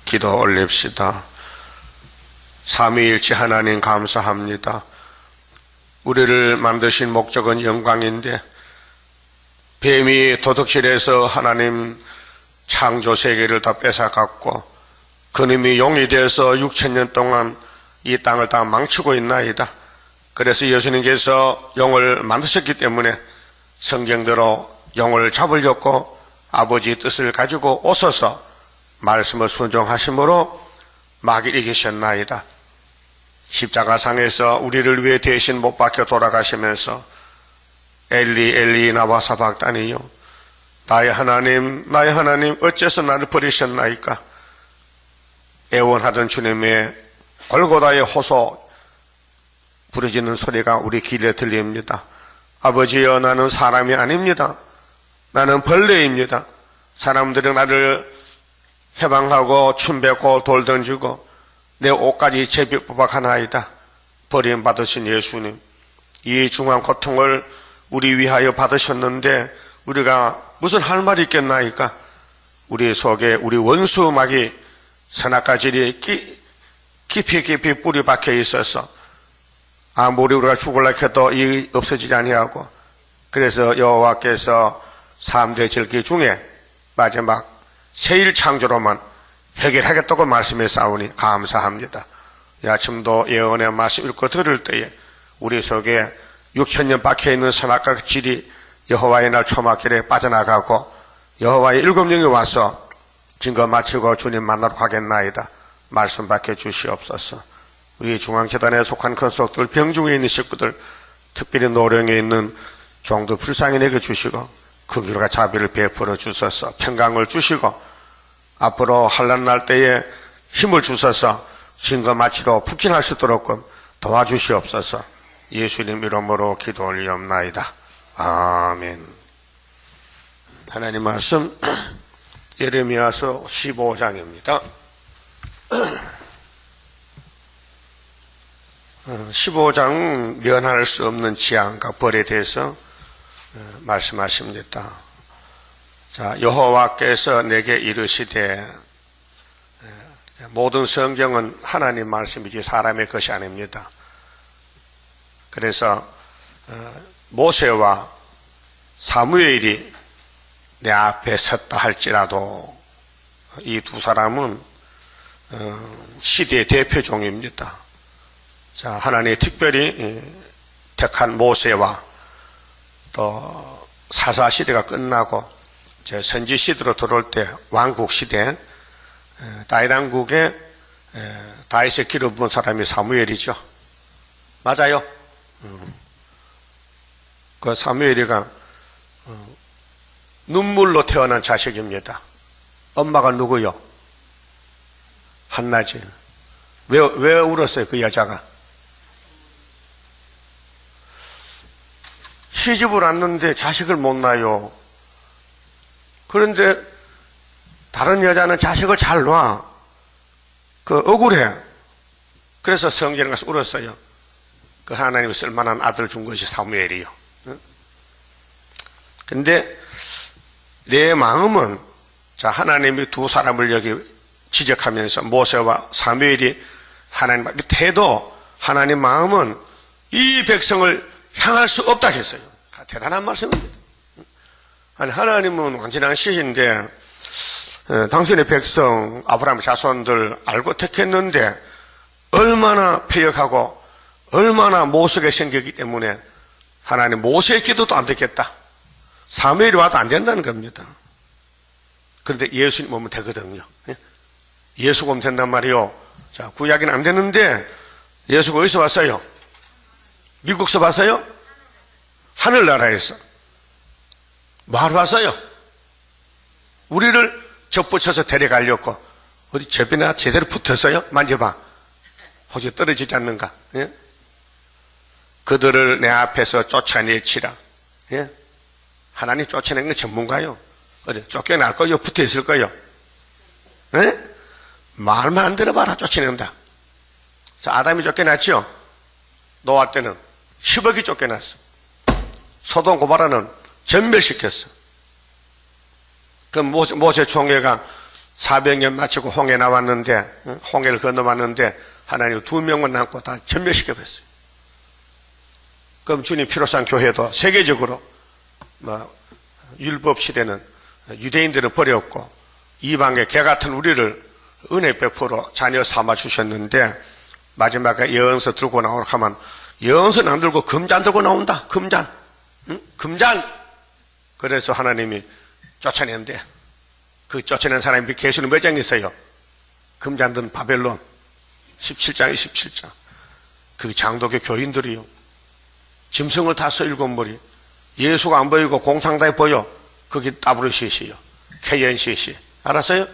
기도 올립시다. 삼위일체 하나님 감사합니다. 우리를 만드신 목적은 영광인데 뱀이 도둑질해서 하나님 창조 세계를 다 뺏어갔고 그놈이 용이 되어서 6,000년 동안 이 땅을 다 망치고 있나이다. 그래서 예수님께서 용을 만드셨기 때문에 성경대로 용을 잡으려고 아버지의 뜻을 가지고 오셔서 말씀을 순종하심으로 마귀를 이기셨나이다. 십자가상에서 우리를 위해 대신 못 박혀 돌아가시면서 엘리 엘리 나와 사박다니요 나의 하나님 어째서 나를 버리셨나이까. 애원하던 주님의 골고다의 호소 부르짖는 소리가 우리 귀에 들립니다. 아버지여, 나는 사람이 아닙니다. 나는 벌레입니다. 사람들은 나를 해방하고 춤뱉고 돌 던지고 내 옷까지 제비 뽑아가나이다. 버림받으신 예수님, 이 중한 고통을 우리 위하여 받으셨는데 우리가 무슨 할 말이 있겠나이까. 우리 속에 우리 원수 마귀 선악과질이 깊이 뿌리 박혀 있어서 아무리 우리가 죽으려 해도 이 없어지지 아니하고, 그래서 여호와께서 3대 절기 중에 마지막 세일 창조로만 해결하겠다고 말씀했사오니 감사합니다. 이 아침도 예언의 말씀 읽고 들을 때에 우리 속에 6,000년 박혀있는 선악과 질이 여호와의 날 초막길에 빠져나가고 여호와의 7명이 와서 증거 마치고 주님 만나러 가겠나이다. 말씀 박혀 주시옵소서. 우리 중앙재단에 속한 큰속들, 병중에 있는 식구들, 특별히 노령에 있는 종도 불쌍히 주시고 긍휼과 자비를 베풀어 주셔서 평강을 주시고 앞으로 환난 날 때에 힘을 주셔서 증거 마치러 북진할 수 있도록 도와주시옵소서. 예수님 이름으로 기도 올리옵나이다. 아멘. 하나님 말씀 예레미야서 15장입니다. 15장 면할 수 없는 지향과 벌에 대해서 말씀하십니다. 자, 여호와께서 내게 이르시되, 모든 성경은 하나님 말씀이지 사람의 것이 아닙니다. 그래서 모세와 사무엘이 내 앞에 섰다 할지라도 이 두 사람은 시대의 대표종입니다. 자, 하나님이 특별히 택한 모세와 또 사사시대가 끝나고 선지시대로 들어올 때 왕국시대 다윗왕국에 다윗의 기름 부은 사람이 사무엘이죠. 맞아요. 그 사무엘이가 눈물로 태어난 자식입니다. 엄마가 누구요? 한나지. 왜 울었어요? 그 여자가 시집을 왔는데 자식을 못 낳아요. 그런데 다른 여자는 자식을 잘 놔. 억울해. 그래서 성전에 가서 울었어요. 그 하나님이 쓸만한 아들 준 것이 사무엘이요. 근데 내 마음은, 자, 하나님이 두 사람을 여기 지적하면서 모세와 사무엘이 하나님 태도, 하나님 마음은 이 백성을 향할 수 없다 했어요. 대단한 말씀입니다. 아니, 하나님은 완전한 신인데 당신의 백성 아브라함의 자손들 알고 택했는데 얼마나 패역하고 얼마나 모세가 생겼기 때문에 하나님 모세의 기도도 안 되겠다. 사무엘이 와도 안 된다는 겁니다. 그런데 예수님 오면 되거든요. 예수가 오면 된단 말이요. 자, 구약은 안 되는데 예수가 어디서 왔어요? 미국에서 왔어요? 하늘나라에서. 뭐하러 왔어요? 우리를 접붙여서 데려가려고. 어디 접이나 제대로 붙었어요? 만져봐. 혹시 떨어지지 않는가? 예? 그들을 내 앞에서 쫓아내치라. 예? 하나님 쫓아내는 게 전문가요. 어디 쫓겨날 거요? 붙어 있을 거요? 예? 말만 안 들어봐라. 쫓아낸다. 자, 아담이 쫓겨났죠? 노아 때는 10억이 쫓겨났어. 소돔 고모라는 전멸시켰어. 그 모세 총회가 400년 마치고 홍해 나왔는데, 홍해를 건너왔는데 하나님 2명만 남고 다 전멸시켜버렸어요. 그럼 주님 피로산 교회도 세계적으로 율법 시대는 유대인들은 버렸고 이방의 개 같은 우리를 은혜 베풀어 자녀 삼아 주셨는데 마지막에 예언서 들고 나오라 하면 예언서는 안 들고 금잔 들고 나온다. 금잔. 응? 금잔. 그래서 하나님이 쫓아낸대. 그 쫓아낸 사람이 계시는 몇 장 있어요? 금잔 든 바벨론 17장에 17장. 그 장독의 교인들이요. 짐승을 타서 7머리. 예수가 안 보이고 공상당이 보여. 그게 WCC요. KNCC. 알았어요?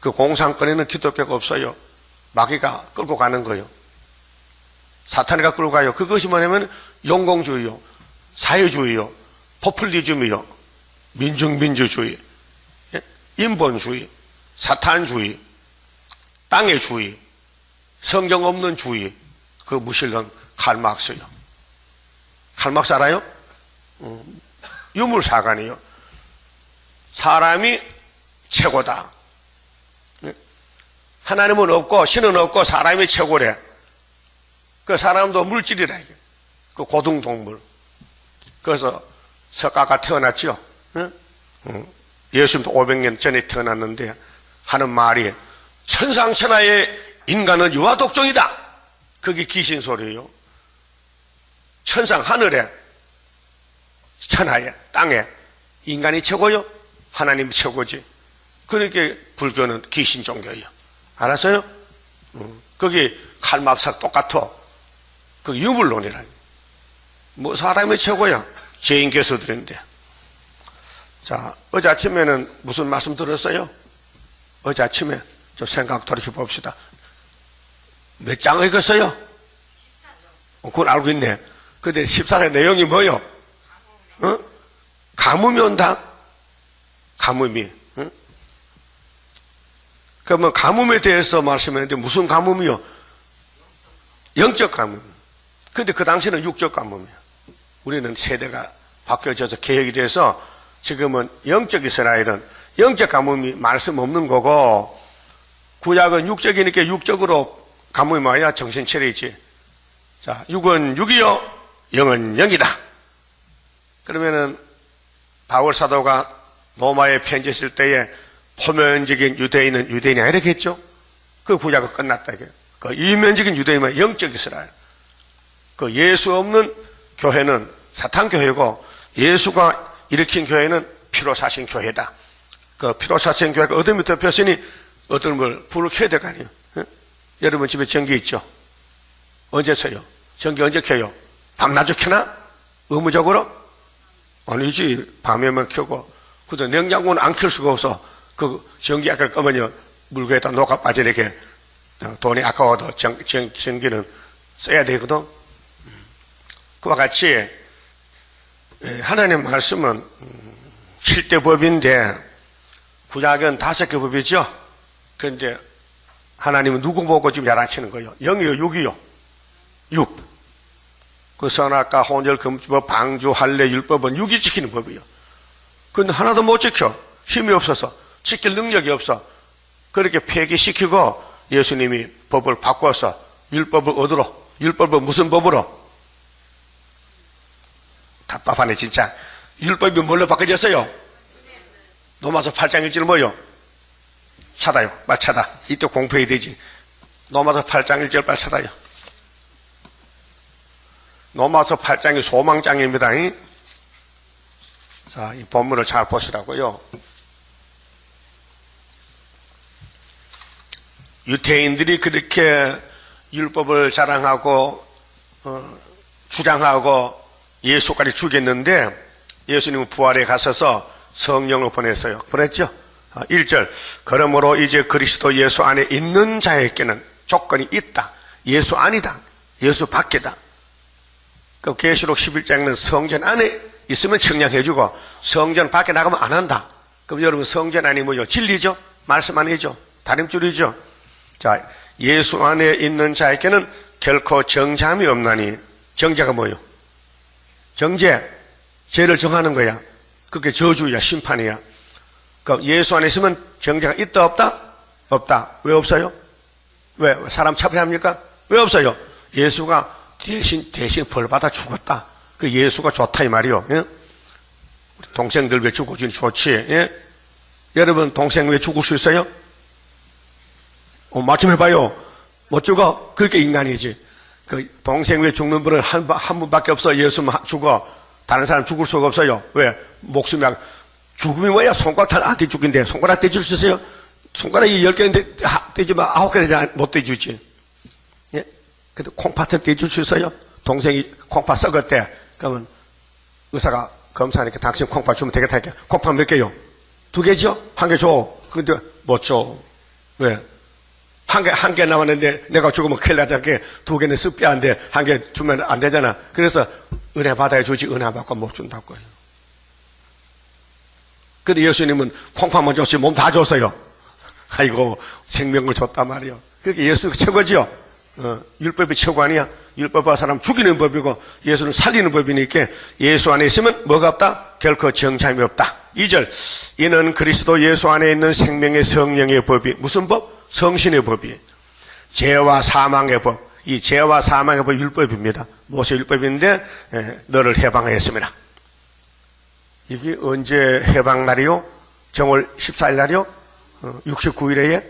그 공상권에는 기독교가 없어요. 마귀가 끌고 가는 거예요. 사탄이가 끌고 가요. 그것이 뭐냐면 용공주의요. 사회주의요. 포퓰리즘이요. 민중민주주의. 인본주의. 사탄주의. 땅의 주의. 성경 없는 주의. 그 무신론 칼막스요. 칼막스 알아요? 유물사관이요. 사람이 최고다. 하나님은 없고 신은 없고 사람이 최고래. 그 사람도 물질이라 이게. 그 고등동물. 그래서 석가가 태어났죠. 예수님도 500년 전에 태어났는데 하는 말이 천상천하의 인간은 유아독종이다. 그게 귀신 소리예요. 천상 하늘에 천하에 땅에 인간이 최고요. 하나님이 최고지. 그러니까 불교는 귀신 종교예요. 알았어요? 그게 칼막스랑 똑같아. 그 유물론이라. 뭐 사람이 최고야. 죄인 교수들인데. 자, 어제 아침에는 무슨 말씀 들었어요? 어제 아침에 좀 생각 돌이켜 봅시다. 몇 장 읽었어요? 그건 알고 있네. 근데 14장 내용이 뭐요? 가뭄이 온다? 가뭄이. 그러면 가뭄에 대해서 말씀했는데 무슨 가뭄이요? 영적 가뭄. 근데 그 당시는 육적 가뭄이야. 우리는 세대가 바뀌어져서 개혁이 돼서 지금은 영적 이스라엘은 영적 가뭄이 말씀 없는 거고 구약은 육적이니까 육적으로 가뭄이 와야 정신 차리지. 자, 육은 육이요, 영은 영이다. 그러면은 바울 사도가 로마에 편지 쓸 때에 포면적인 유대인은 유대인이 아니라고 했죠. 그 구약은 끝났다. 그 이면적인 유대인은 영적 이스라엘. 그 예수 없는 교회는 사탄교회고 예수가 일으킨 교회는 피로 사신 교회다. 그 피로 사신 교회가 어둠이 덮였으니 어둠을 불을 켜야 될 거 아니에요. 여러분 집에 전기 있죠? 언제 써요? 전기 언제 켜요? 밤낮에 켜나? 의무적으로? 아니지. 밤에만 켜고. 그래도 냉장고는 안 켤 수가 없어. 그 전기 아까 끄면요. 물고에다 녹아 빠지게 돈이 아까워도 전기는 써야 되거든. 그와 같이 하나님 말씀은 7대 법인데 구약은 5개 법이죠. 그런데 하나님은 누구 보고 지금 야단치는 거예요? 0이요, 6이요? 6. 그 선악과 혼혈, 금주법, 방주, 할례, 율법은 6이 지키는 법이에요. 근데 하나도 못 지켜. 힘이 없어서. 지킬 능력이 없어. 그렇게 폐기시키고 예수님이 법을 바꿔서 율법을 얻으러. 율법은 무슨 법으로? 답답하네 진짜. 율법이 뭘로 바꿔졌어요? 로마서 8장 1절 뭐요? 찾아요. 빨리 찾아. 이때 공부해야 되지. 로마서 8장 1절 빨리 찾아요. 로마서 8장이 소망장입니다. 자, 이 본문을 잘 보시라고요. 유대인들이 그렇게 율법을 자랑하고 주장하고 예수까지 죽였는데 예수님은 부활에 가셔서 성령을 보냈어요. 보냈죠? 1절 그러므로 이제 그리스도 예수 안에 있는 자에게는 조건이 있다. 예수 아니다. 예수 밖이다. 그 계시록 11장은 성전 안에 있으면 청량해주고 성전 밖에 나가면 안 한다. 그럼 여러분 성전 안이 뭐요? 진리죠? 말씀 아니죠? 다림줄이죠? 자, 예수 안에 있는 자에게는 결코 정죄함이 없나니. 정죄가 뭐요? 정죄. 죄를 정하는 거야. 그게 저주야, 심판이야. 그럼 예수 안에 있으면 정죄가 있다 없다? 없다. 왜 없어요? 왜? 사람 차별합니까? 왜 없어요? 예수가 대신 벌 받아 죽었다. 그 예수가 좋다 이 말이요. 예? 우리 동생들 왜 죽어주니 좋지? 예? 여러분 동생 왜 죽을 수 있어요? 말좀 해봐요. 못 죽어? 그게 인간이지. 그 동생 왜 죽는 분은 한 분밖에 없어. 예수만 죽어. 다른 사람 죽을 수가 없어요. 왜? 목숨이 죽음이 뭐야? 손가락 한테 죽인데 손가락 떼줄 수 있어요? 손가락이 10개인데 떼주면 9개 못 떼주지. 예? 근데 콩팥을 떼줄 수 있어요? 동생이 콩팥 썩었대. 그러면 의사가 검사하니까 당신 콩팥 주면 되겠다. 콩팥 몇 개요? 2개죠? 1개 줘. 근데 못 줘. 왜? 한 개 남았는데 내가 죽으면 큰일 나잖아. 2개는 습비한데 1개 주면 안 되잖아. 그래서 은혜 받아야 주지 은혜 받고 못 준다고요. 근데 예수님은 콩팥만 줬으면 몸 다 줬어요. 아이고 생명을 줬단 말이요. 그게 예수 최고지요. 율법이 최고 아니야. 율법은 사람 죽이는 법이고 예수는 살리는 법이니까 예수 안에 있으면 뭐가 없다? 결코 정참이 없다. 2절 이는 그리스도 예수 안에 있는 생명의 성령의 법이 무슨 법? 성신의 법이에요. 죄와 사망의 법. 이 죄와 사망의 법 율법입니다. 모세 율법인데 너를 해방하였습니다. 이게 언제 해방날이요? 정월 14일 날이요? 69일에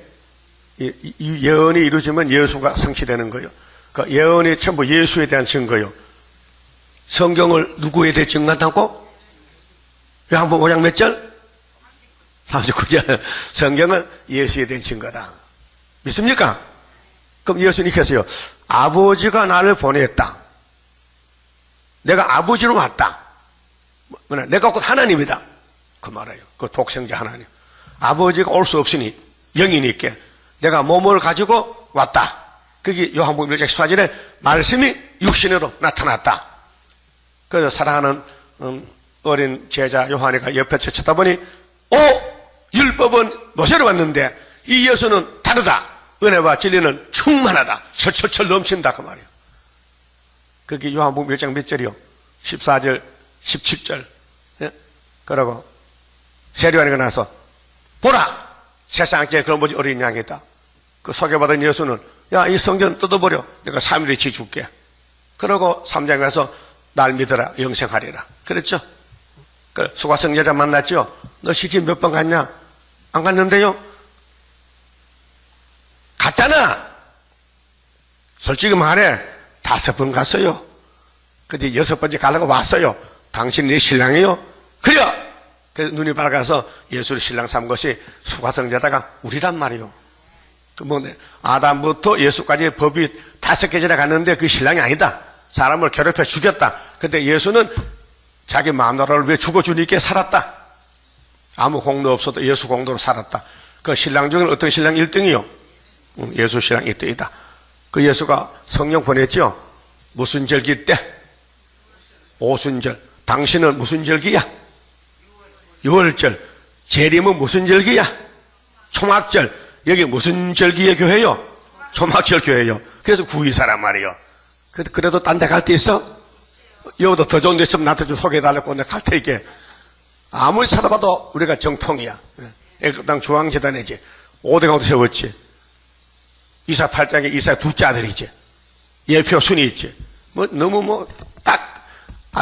이 예언이 이루어지면 예수가 성취되는 거예요. 그 예언이 전부 예수에 대한 증거예요. 성경을 누구에 대해 증거한다고? 요한복음 5장 몇 절? 39절. 성경은 예수에 대한 증거다. 믿습니까? 그럼 예수님께서요, 아버지가 나를 보냈다. 내가 아버지로 왔다. 내가 곧 하나님이다. 그 말이에요. 그 독생자 하나님. 아버지가 올 수 없으니 영이니까 내가 몸을 가지고 왔다. 그게 요한복음 1장 14절에 말씀이 육신으로 나타났다. 그래서 사랑하는 어린 제자 요한이가 옆에 쳐다보니 율법은 모세로 왔는데 이 예수는 다르다. 은혜와 진리는 충만하다. 철철철 넘친다 그 말이에요. 그게 요한복음 1장 몇 절이요? 14절 17절. 예? 그러고 세례요한이가 나서 보라 세상에 그런 뭐지 어린 양이다. 그 소개받은 예수는 야 이 성전 뜯어버려 내가 3일에 지줄게. 그러고 3장에 가서 날 믿어라 영생하리라 그랬죠. 그 수가성 여자 만났죠. 너 시집 몇 번 갔냐? 안 갔는데요. 갔잖아. 솔직히 말해 5번 갔어요. 근데 6번째 가려고 왔어요. 당신 네 신랑이요? 그래요. 그래서 눈이 밝아서 예수를 신랑 삼은 것이 수가성자다가 우리란 말이요. 그 아담부터 예수까지 법이 5개 전에 갔는데 그 신랑이 아니다. 사람을 괴롭혀 죽였다. 근데 예수는 자기 마누라를 위해 죽어주니까 살았다. 아무 공로 없어도 예수 공로로 살았다. 그 신랑 중에 어떤 신랑 1등이요? 예수 신랑 1등이다. 그 예수가 성령 보냈죠? 무슨 절기 때? 오순절. 당신은 무슨 절기야? 6월절. 재림은 무슨 절기야? 초막절. 여기 무슨 절기의 교회요? 초막절 교회요. 그래서 구이사란 말이요. 그래도 딴 데 갈 데 있어? 여기도 더 좋은 데 있으면 나한테 좀 소개해달라고 내가 갈 테니까. 아무리 찾아봐도 우리가 정통이야. 애국당 중앙재단이지. 5대강도 세웠지. 이사 8장에 이사의 둘째 아들이지. 예표 순이 있지. 너무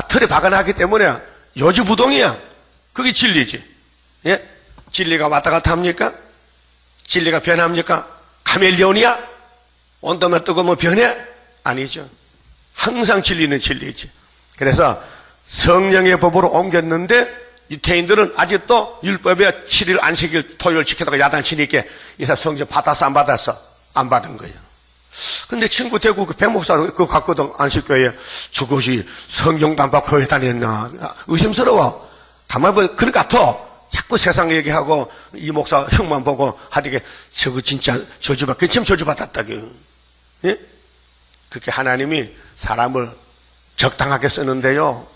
틀에 박아놨기 때문에 요지부동이야. 그게 진리지. 예? 진리가 왔다 갔다 합니까? 진리가 변합니까? 카멜레온이야? 온도만 뜨거우면 변해? 아니죠. 항상 진리는 진리지. 그래서 성령의 법으로 옮겼는데 유태인들은 아직도 율법에 7일 안식일 토요일 지키다가 야단치니까 이 사람 성전 받았어 안 받았어? 안 받은 거예요. 근데 친구 대구 그 백목사 그거 갔거든. 안식교회에. 저것이 성경도 안 받고 교회 다녔나 의심스러워. 가만히 보면 그럴 것 같아. 자꾸 세상 얘기하고 이 목사 형만 보고 하되게 저거 진짜 저주받 괜찮으면 저주받았다고. 예? 그렇게 하나님이 사람을 적당하게 쓰는데요.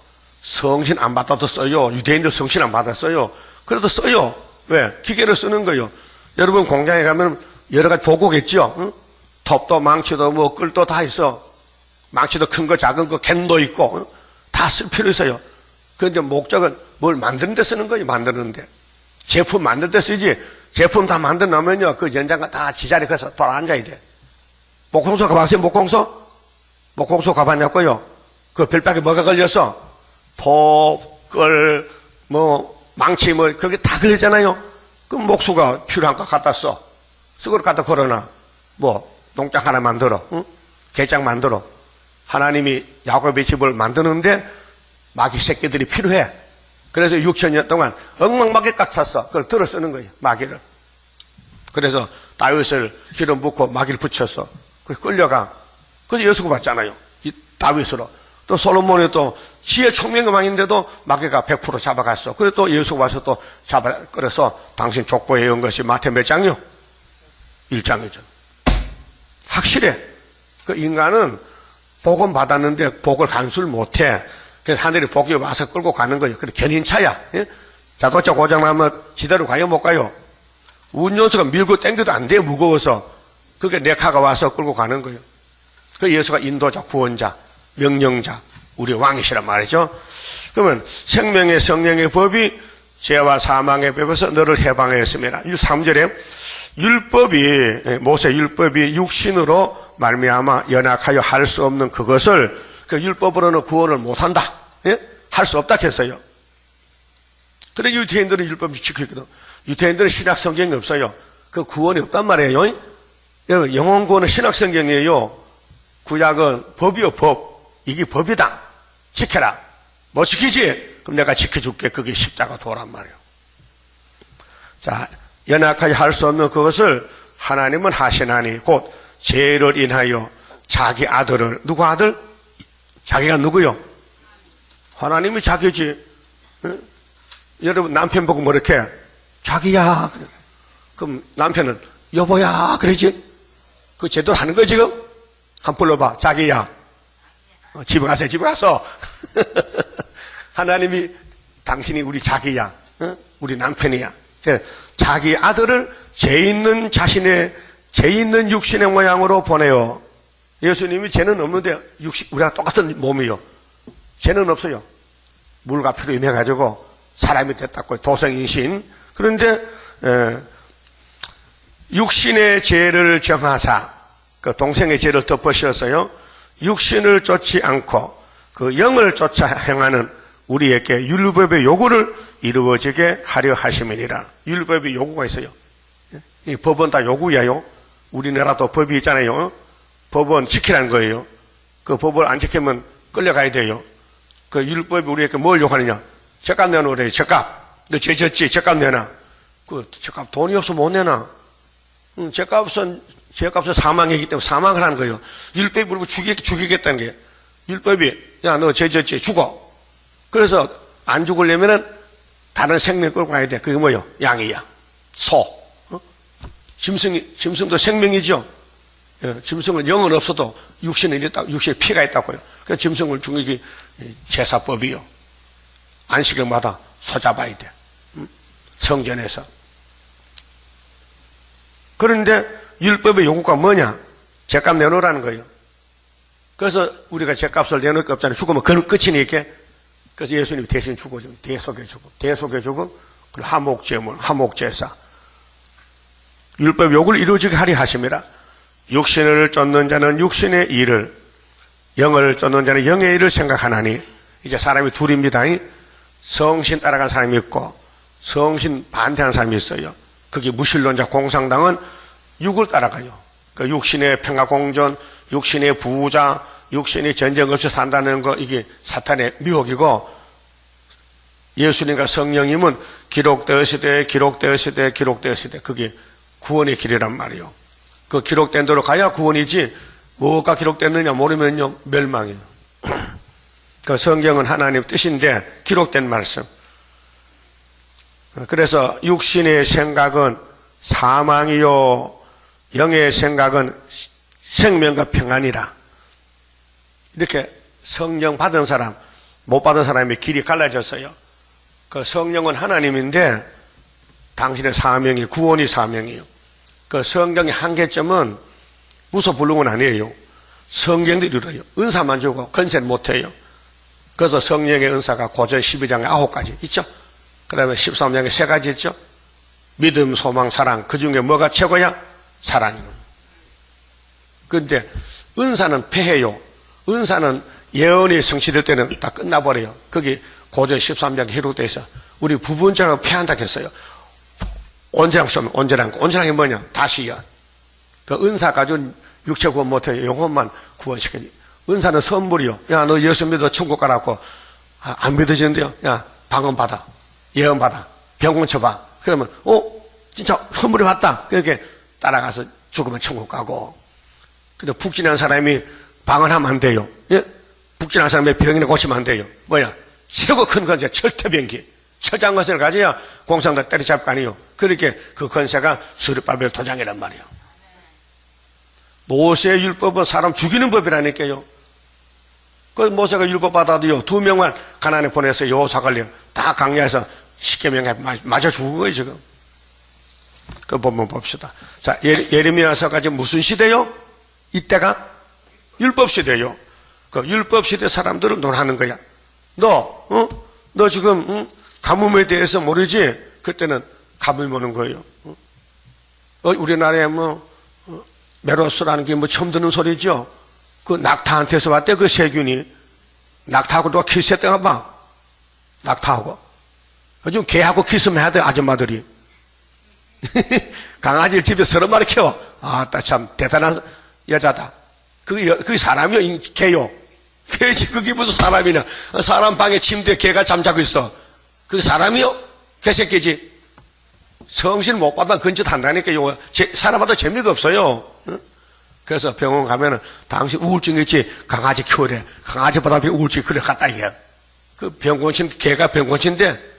성신 안 받아도 써요. 유대인들 성신 안 받았어요. 그래도 써요. 왜? 기계를 쓰는 거예요. 여러분 공장에 가면 여러 가지 도구겠죠. 응? 톱도 망치도 뭐 끌도 다 있어. 망치도 큰 거 작은 거 캔도 있고 응? 다 쓸 필요 있어요. 그런데 목적은 뭘 만드는 데 쓰는 거예요. 만드는 데. 제품 만드는 데 쓰지 제품 다 만들어 놓으면요, 그 연장가 다 지자리 가서 돌아앉아야 돼. 목공소 가봤어요, 목공소? 목공소 가봤냐고요? 그 별박에 뭐가 걸려서? 독, 망치, 그게 다 걸렸잖아요? 그 목수가 필요한 거 갖다 써. 쓰고를 갖다 걸어놔. 농장 하나 만들어. 응? 개장 만들어. 하나님이 야곱의 집을 만드는데 마귀 새끼들이 필요해. 그래서 6,000년 동안 엉망마귀 꽉 찼어. 그걸 들어 쓰는 거예요, 마귀를. 그래서 다윗을 기름 붓고 마귀를 붙였어. 그래서 끌려가. 그래서 여수고 받잖아요, 이 다윗으로. 또 솔로몬이 또 지혜 총명의 왕인데도 마귀가 100% 잡아갔어. 그래서 또 여수고 와서 또 그래서 당신 족보에 온 것이 마태 몇 장이요? 1장이죠. 확실해. 그 인간은 복은 받았는데 복을 간수를 못해. 그래서 하늘이 복이 와서 끌고 가는 거예요. 그래, 견인차야. 예? 자동차 고장나면 지대로 가요, 못 가요? 운전수가 밀고 땡겨도 안 돼, 무거워서. 그게 내 카가 와서 끌고 가는 거예요. 그 예수가 인도자, 구원자, 명령자, 우리 왕이시란 말이죠. 그러면 생명의 성령의 법이 죄와 사망의 법에서 너를 해방하였습니다. 3절에 율법이, 모세 율법이 육신으로 말미암아 연약하여 할 수 없는 그것을 그 율법으로는 구원을 못한다. 예? 할 수 없다 했어요. 그래 유대인들은 율법을 지키고 있거든. 유대인들은 신약 성경이 없어요. 그 구원이 없단 말이에요. 영혼 구원은 신약 성경이에요. 구약은 법이요, 법. 이게 법이다. 지켜라. 뭐 지키지? 그럼 내가 지켜줄게. 그게 십자가 도란 말이에요. 자, 연약하게 할 수 없는 그것을 하나님은 하시나니 곧 죄를 인하여 자기 아들을, 누구 아들? 자기가 누구요? 하나님이 자기지. 응? 여러분 남편 보고 뭐 이렇게 자기야. 그럼 남편은 여보야 그러지? 그 제대로 하는 거야 지금? 한번 불러봐. 자기야. 집에 가세요. 집에 가서. 하나님이 당신이 우리 자기야. 응? 우리 남편이야. 자기 아들을 죄 있는 죄 있는 육신의 모양으로 보내요. 예수님이 죄는 없는데 우리가 똑같은 몸이요. 죄는 없어요. 물과 피로 임해가지고 사람이 됐다고 도성인신. 그런데 육신의 죄를 정하사 그 동생의 죄를 덮으셨어요. 육신을 쫓지 않고 그 영을 쫓아 행하는 우리에게 율법의 요구를 이루어지게 하려 하심이니라. 율법의 요구가 있어요. 이 법은 다 요구예요. 우리나라도 법이 있잖아요. 법은 지키라는 거예요. 그 법을 안 지키면 끌려가야 돼요. 그 율법이 우리에게 뭘 요구하느냐? 죗값 내놓으래. 죗값. 너 죄 졌지? 죗값 내놔. 그 죗값 돈이 없어 못 내놔. 죗값은 사망이기 때문에 사망을 하는 거예요. 율법이 우리를 죽이겠다는 게. 율법이 야 너 죄 졌지? 죽어. 그래서 안 죽으려면은 다른 생명 끌고 가야 돼. 그게 뭐예요? 양이야. 소. 짐승도 생명이죠. 짐승은 영은 없어도 육신에 피가 있다고요. 그래서 짐승을 죽이는 게 제사법이요. 안식일마다 소 잡아야 돼. 성전에서. 그런데 율법의 요구가 뭐냐? 죗값 내놓으라는 거예요. 그래서 우리가 죗값을 내놓을 게 없잖아요. 죽으면 그는 끝이니까. 그래서 예수님이 대신 죽어준 대속의 죽음, 그리고 화목제물, 화목제사. 율법 요구를 이루어지게 하리 하심이라. 육신을 쫓는 자는 육신의 일을, 영을 쫓는 자는 영의 일을 생각하나니. 이제 사람이 둘입니다. 성신 따라간 사람이 있고 성신 반대하는 사람이 있어요. 그게 무신론자 공산당은 육을 따라가요. 그 육신의 평화공존, 육신의 부자, 육신이 전쟁 없이 산다는 거, 이게 사탄의 미혹이고, 예수님과 성령님은 기록되었으되 그게 구원의 길이란 말이에요. 그 기록된 대로 가야 구원이지, 뭐가 기록됐느냐 모르면요 멸망이에요. 그 성경은 하나님 뜻인데 기록된 말씀. 그래서 육신의 생각은 사망이요 영의 생각은 생명과 평안이라. 이렇게 성령 받은 사람, 못 받은 사람의 길이 갈라졌어요. 그 성령은 하나님인데 당신의 사명이 구원이 사명이에요. 그 성경의 한계점은 무소 불능은 아니에요. 성경도 이루어요. 은사만 주고 건세는 못해요. 그래서 성령의 은사가 고전 12장에 9가지 있죠. 그 다음에 13장에 3가지 있죠. 믿음, 소망, 사랑, 그 중에 뭐가 최고야? 사랑이요. 그런데 은사는 패해요. 은사는 예언이 성취될 때는 다 끝나버려요. 거기 고전 13장 기록되어 있어. 우리 부분자가 패한다 했어요. 온전한 시험, 온전한 게 뭐냐? 다시요. 그 은사 가지고 육체 구원 못해 영혼만 구원시키니. 은사는 선물이요. 야, 너 예수 믿어 천국 가라고. 안 믿어지는데요. 야, 방언 받아. 예언 받아. 병원 쳐봐. 그러면, 진짜 선물이 왔다. 그렇게 따라가서 죽으면 천국 가고. 근데 북진한 사람이 방언하면 안 돼요. 예? 북진한 사람이 병이나 고치면 안 돼요. 뭐야? 최고 큰 건세, 철퇴병기. 처장 것을 가져야 공산당 때려잡을 거 아니에요. 그렇게 그 건세가 수르바벨 도장이란 말이에요. 모세의 율법은 사람 죽이는 법이라니까요. 그 모세가 율법 받아도요, 2명만 가나안에 보내서 여호사갈려 다 강야에서 10계명에 맞아 죽은 거예요, 지금. 그 본문 봅시다. 자, 예레미야서까지 무슨 시대요? 이때가 율법 시대요. 그 율법 시대 사람들은 논하는 거야. 너 지금, 가뭄에 대해서 모르지? 그때는 가뭄이 오는 거예요. 우리나라에 메로스라는 게 처음 듣는 소리죠? 그 낙타한테서 왔대, 그 세균이. 낙타하고 누가 키스했다가 봐. 낙타하고. 요즘 개하고 키스만 해야 돼, 아줌마들이. 강아지를 집에 서너 마리 키워. 참 대단한 여자다. 그게 사람이요, 개요. 그게 무슨 사람이냐. 사람 방에 침대에 개가 잠자고 있어. 그게 사람이요? 개새끼지. 성실 못 받으면 근짓 한다니까요. 사람마다 재미가 없어요. 그래서 병원 가면은 당신 우울증 있지? 강아지 키우래. 강아지보다 우울증이 그래 갔다 이게. 그 병원친, 개가 병원친인데,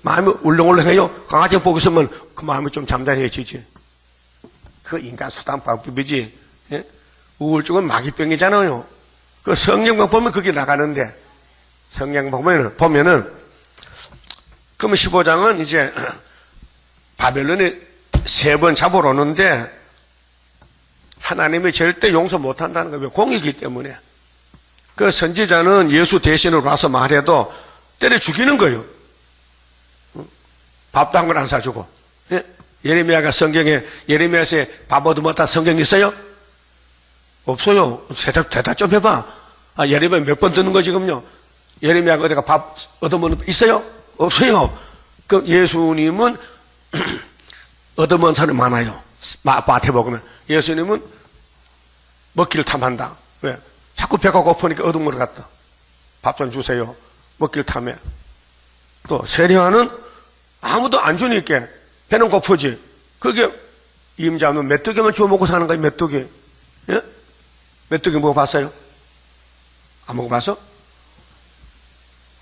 마음이 울렁울렁해요. 강아지 보고 있으면 그 마음이 좀 잠잠해지지. 그 인간 수단법이지. 예? 우울증은 마귀병이잖아요. 그 성경만 보면 그게 나가는데, 성경 보면은, 그러면 15장은 이제 바벨론이 3번 잡으러 오는데, 하나님이 절대 용서 못한다는 거예요. 공이기 때문에. 그 선지자는 예수 대신으로 와서 말해도 때려 죽이는 거예요. 밥도 한 걸 안 사주고. 예? 예레미야가 성경에, 예레미야서에 밥 얻어먹었다 성경 있어요? 없어요. 대답 좀 해봐. 예레미야 몇 번 듣는 거 지금요? 예레미야가 어디가 밥 얻어먹는 거 있어요? 없어요. 그 예수님은 얻어먹은 사람이 많아요. 마태복음에. 예수님은 먹기를 탐한다. 왜? 자꾸 배가 고프니까 얻어먹으러 갔다. 밥 좀 주세요. 먹기를 탐해. 또 세리와는 아무도 안 주니까 배는 고프지. 그게 임자는 메뚜기만 주워 먹고 사는 거예요. 메뚜기. 예? 메뚜기 먹어봤어요? 안 먹어봤어?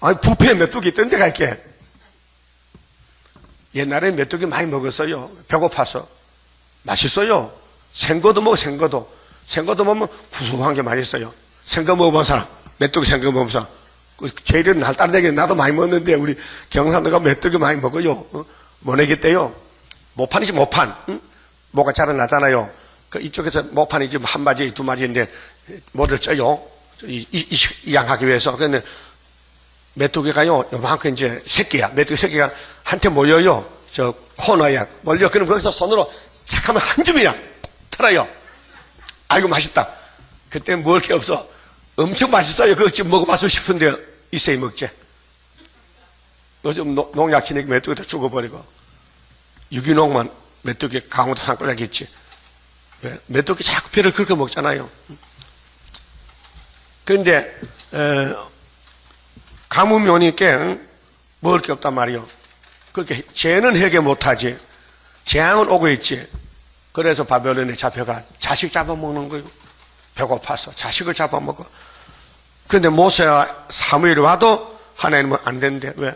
아니 뷔페에 메뚜기 있던 데가 있게. 옛날에 메뚜기 많이 먹었어요. 배고파서. 맛있어요. 생거도 먹어. 생거도 먹으면 구수한 게 맛있어요. 생거 먹어본 사람. 메뚜기 생거 먹어본 사람. 제일은 날 따르게 나도 많이 먹었는데 우리 경상도가 메뚜기 많이 먹어요. 모내기 때요. 모판이지 모판. 응? 뭐가 자라나잖아요. 그 이쪽에서 모판이 지금 한 마디 두 마디인데 뭐를 쪄요. 이 양하기 위해서. 근데 메뚜기가요 요만큼 이제 새끼야. 메뚜기 새끼가 한테 모여요. 저 코너에 몰려. 그럼 거기서 손으로 착 하면 한 줌이야. 털어요. 아이고 맛있다. 그때 먹을 게 없어. 엄청 맛있어요. 그거 지금 먹어봤으면 싶은데 있어야 먹지. 요즘 농약 치니까 메뚜기 다 죽어버리고. 유기농만 메뚜기 강원도 산골짜기 있지. 왜? 메뚜기 자꾸 배를 긁어 먹잖아요. 그런데 가뭄이 오니까 먹을 게 없단 말이요. 그렇게 죄는 해결 못하지. 재앙은 오고 있지. 그래서 바벨론에 잡혀가 자식 잡아먹는 거예요. 배고파서 자식을 잡아먹어. 그런데 모세와 사무엘이 와도 하나님은 안 된대. 왜?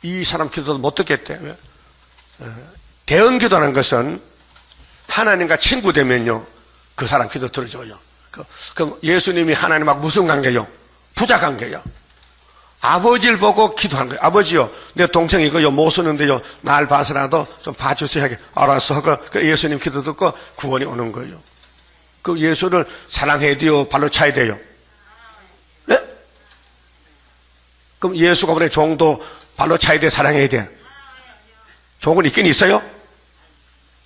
이 사람 기도도 못 듣겠대. 왜? 대언 기도라는 것은 하나님과 친구 되면요 그 사람 기도 들어줘요. 그럼 예수님이 하나님하고 무슨 관계요? 부자 관계요. 아버지를 보고 기도한 거예요. 아버지요, 내 동생이 이거요 못 쓰는데요 날 봐서라도 좀 봐주세요. 알았어. 그 예수님 기도 듣고 구원이 오는 거예요. 그 예수를 사랑해야 돼요? 발로 차야 돼요? 네? 그럼 예수가 보내 종도 발로 차야 돼? 사랑해야 돼? 종은 있긴 있어요?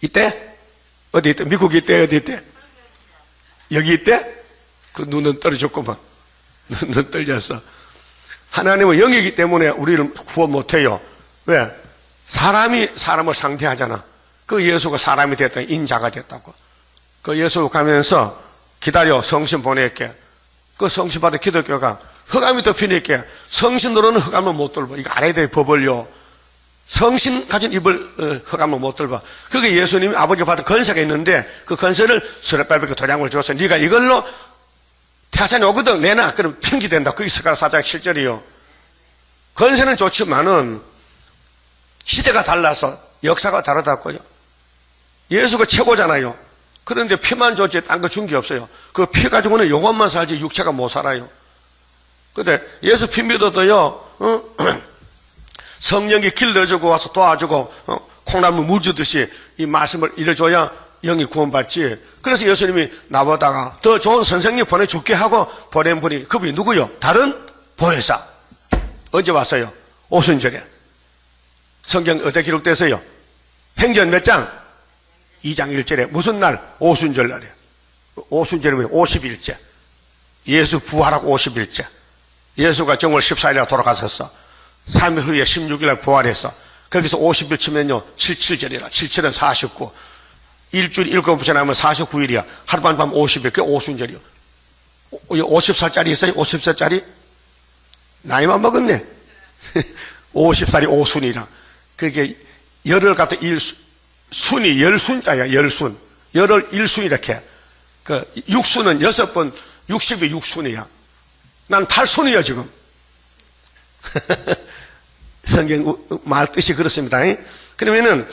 이때? 어디 있대? 미국 있대? 어디 있대? 여기 있대? 그 눈은 떨어졌구만. 눈은 떨렸어. 하나님은 영이기 때문에 우리를 구원 못해요. 왜? 사람이 사람을 상대하잖아. 그 예수가 사람이 됐다. 인자가 됐다고. 그 예수 가면서 기다려. 성신 보낼게. 그 성신 받아 기독교가 흑암이 덮이니까 성신으로는 흑암을 못 돌봐. 이거 알아야 돼, 법을요. 성신 가진 입을 흑암을 못 돌봐. 그게 예수님이 아버지 받은 건세가 있는데 그 건세를 수레발베개 도량을 줘서 네가 이걸로 태산이 오거든 내놔. 그럼 핑계된다. 그게 스가랴 4장 7절이요. 건세는 좋지만은 시대가 달라서 역사가 다르다고요. 예수가 최고잖아요. 그런데 피만 줬지 딴 거 준 게 없어요. 그 피 가지고는 영혼만 살지 육체가 못 살아요. 근데 예수 피 믿어도요, 성령이 길러주고 와서 도와주고, 콩나물 물 주듯이 이 말씀을 일러줘야 영이 구원받지. 그래서 예수님이 나보다가 더 좋은 선생님 보내줄게 하고 보낸 분이 그분이 누구요? 다른 보혜사. 언제 왔어요? 오순절에. 성경 어디에 기록돼서요? 행전 몇 장? 2장 1절에 무슨 날? 오순절 날이에요. 오순절이면 50일째. 예수 부활하고 50일째. 예수가 정월 14일에 돌아가셨어. 3일 후에 16일에 부활했어. 거기서 50일 치면요 77절이라. 77은 49. 일주일 7시 하면 49일이야. 하루밤 50일. 그게 오순절이요. 50살짜리 있어요? 50살짜리? 나이만 먹었네. 50살이 오순이라. 그게 열을 갖다 순이 열순자야. 열순. 열을 일순 이렇게. 그 육순은 6번 60이 육순이야. 난 8순이야 지금. 성경 말 뜻이 그렇습니다. 그러면은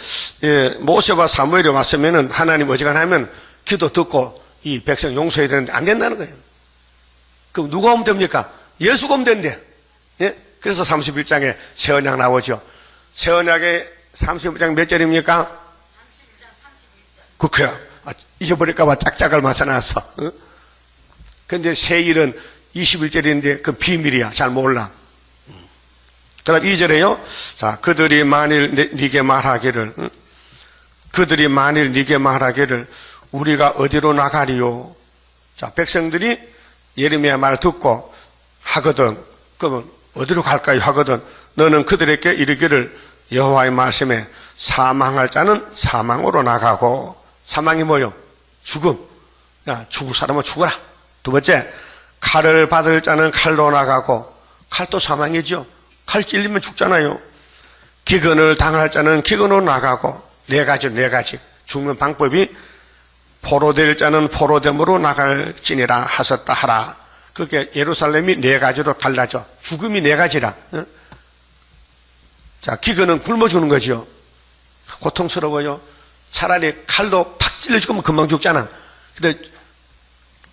모세와 사무엘이 왔으면은 하나님 어지간하면 기도 듣고 이 백성 용서해야 되는데 안 된다는 거예요. 그럼 누가 오면 됩니까? 예수가 오면 된대. 예? 그래서 31장에 새 언약 나오죠. 새 언약의 31장 몇 절입니까? 그거야. 잊어버릴까봐 짝짝을 맞춰놨어. 근데 새 일은 21절인데 그 비밀이야. 잘 몰라. 그 다음 2절에요. 자, 그들이 만일 네게 말하기를, 그들이 만일 네게 말하기를, 우리가 어디로 나가리요? 자, 백성들이 예레미야 말 듣고 하거든. 그러면 어디로 갈까요? 하거든. 너는 그들에게 이르기를 여호와의 말씀에 사망할 자는 사망으로 나가고, 사망이 뭐요? 죽음. 야, 죽을 사람은 죽어라. 두 번째, 칼을 받을 자는 칼로 나가고, 칼도 사망이죠. 칼 찔리면 죽잖아요. 기근을 당할 자는 기근으로 나가고, 네 가지. 죽는 방법이 포로될 자는 포로됨으로 나갈지니라 하셨다 하라. 그게 예루살렘이 네 가지로 달라져. 죽음이 네 가지라. 자, 기근은 굶어 죽는 거죠. 고통스러워요. 차라리 칼도 팍 찔러 죽으면 금방 죽잖아. 근데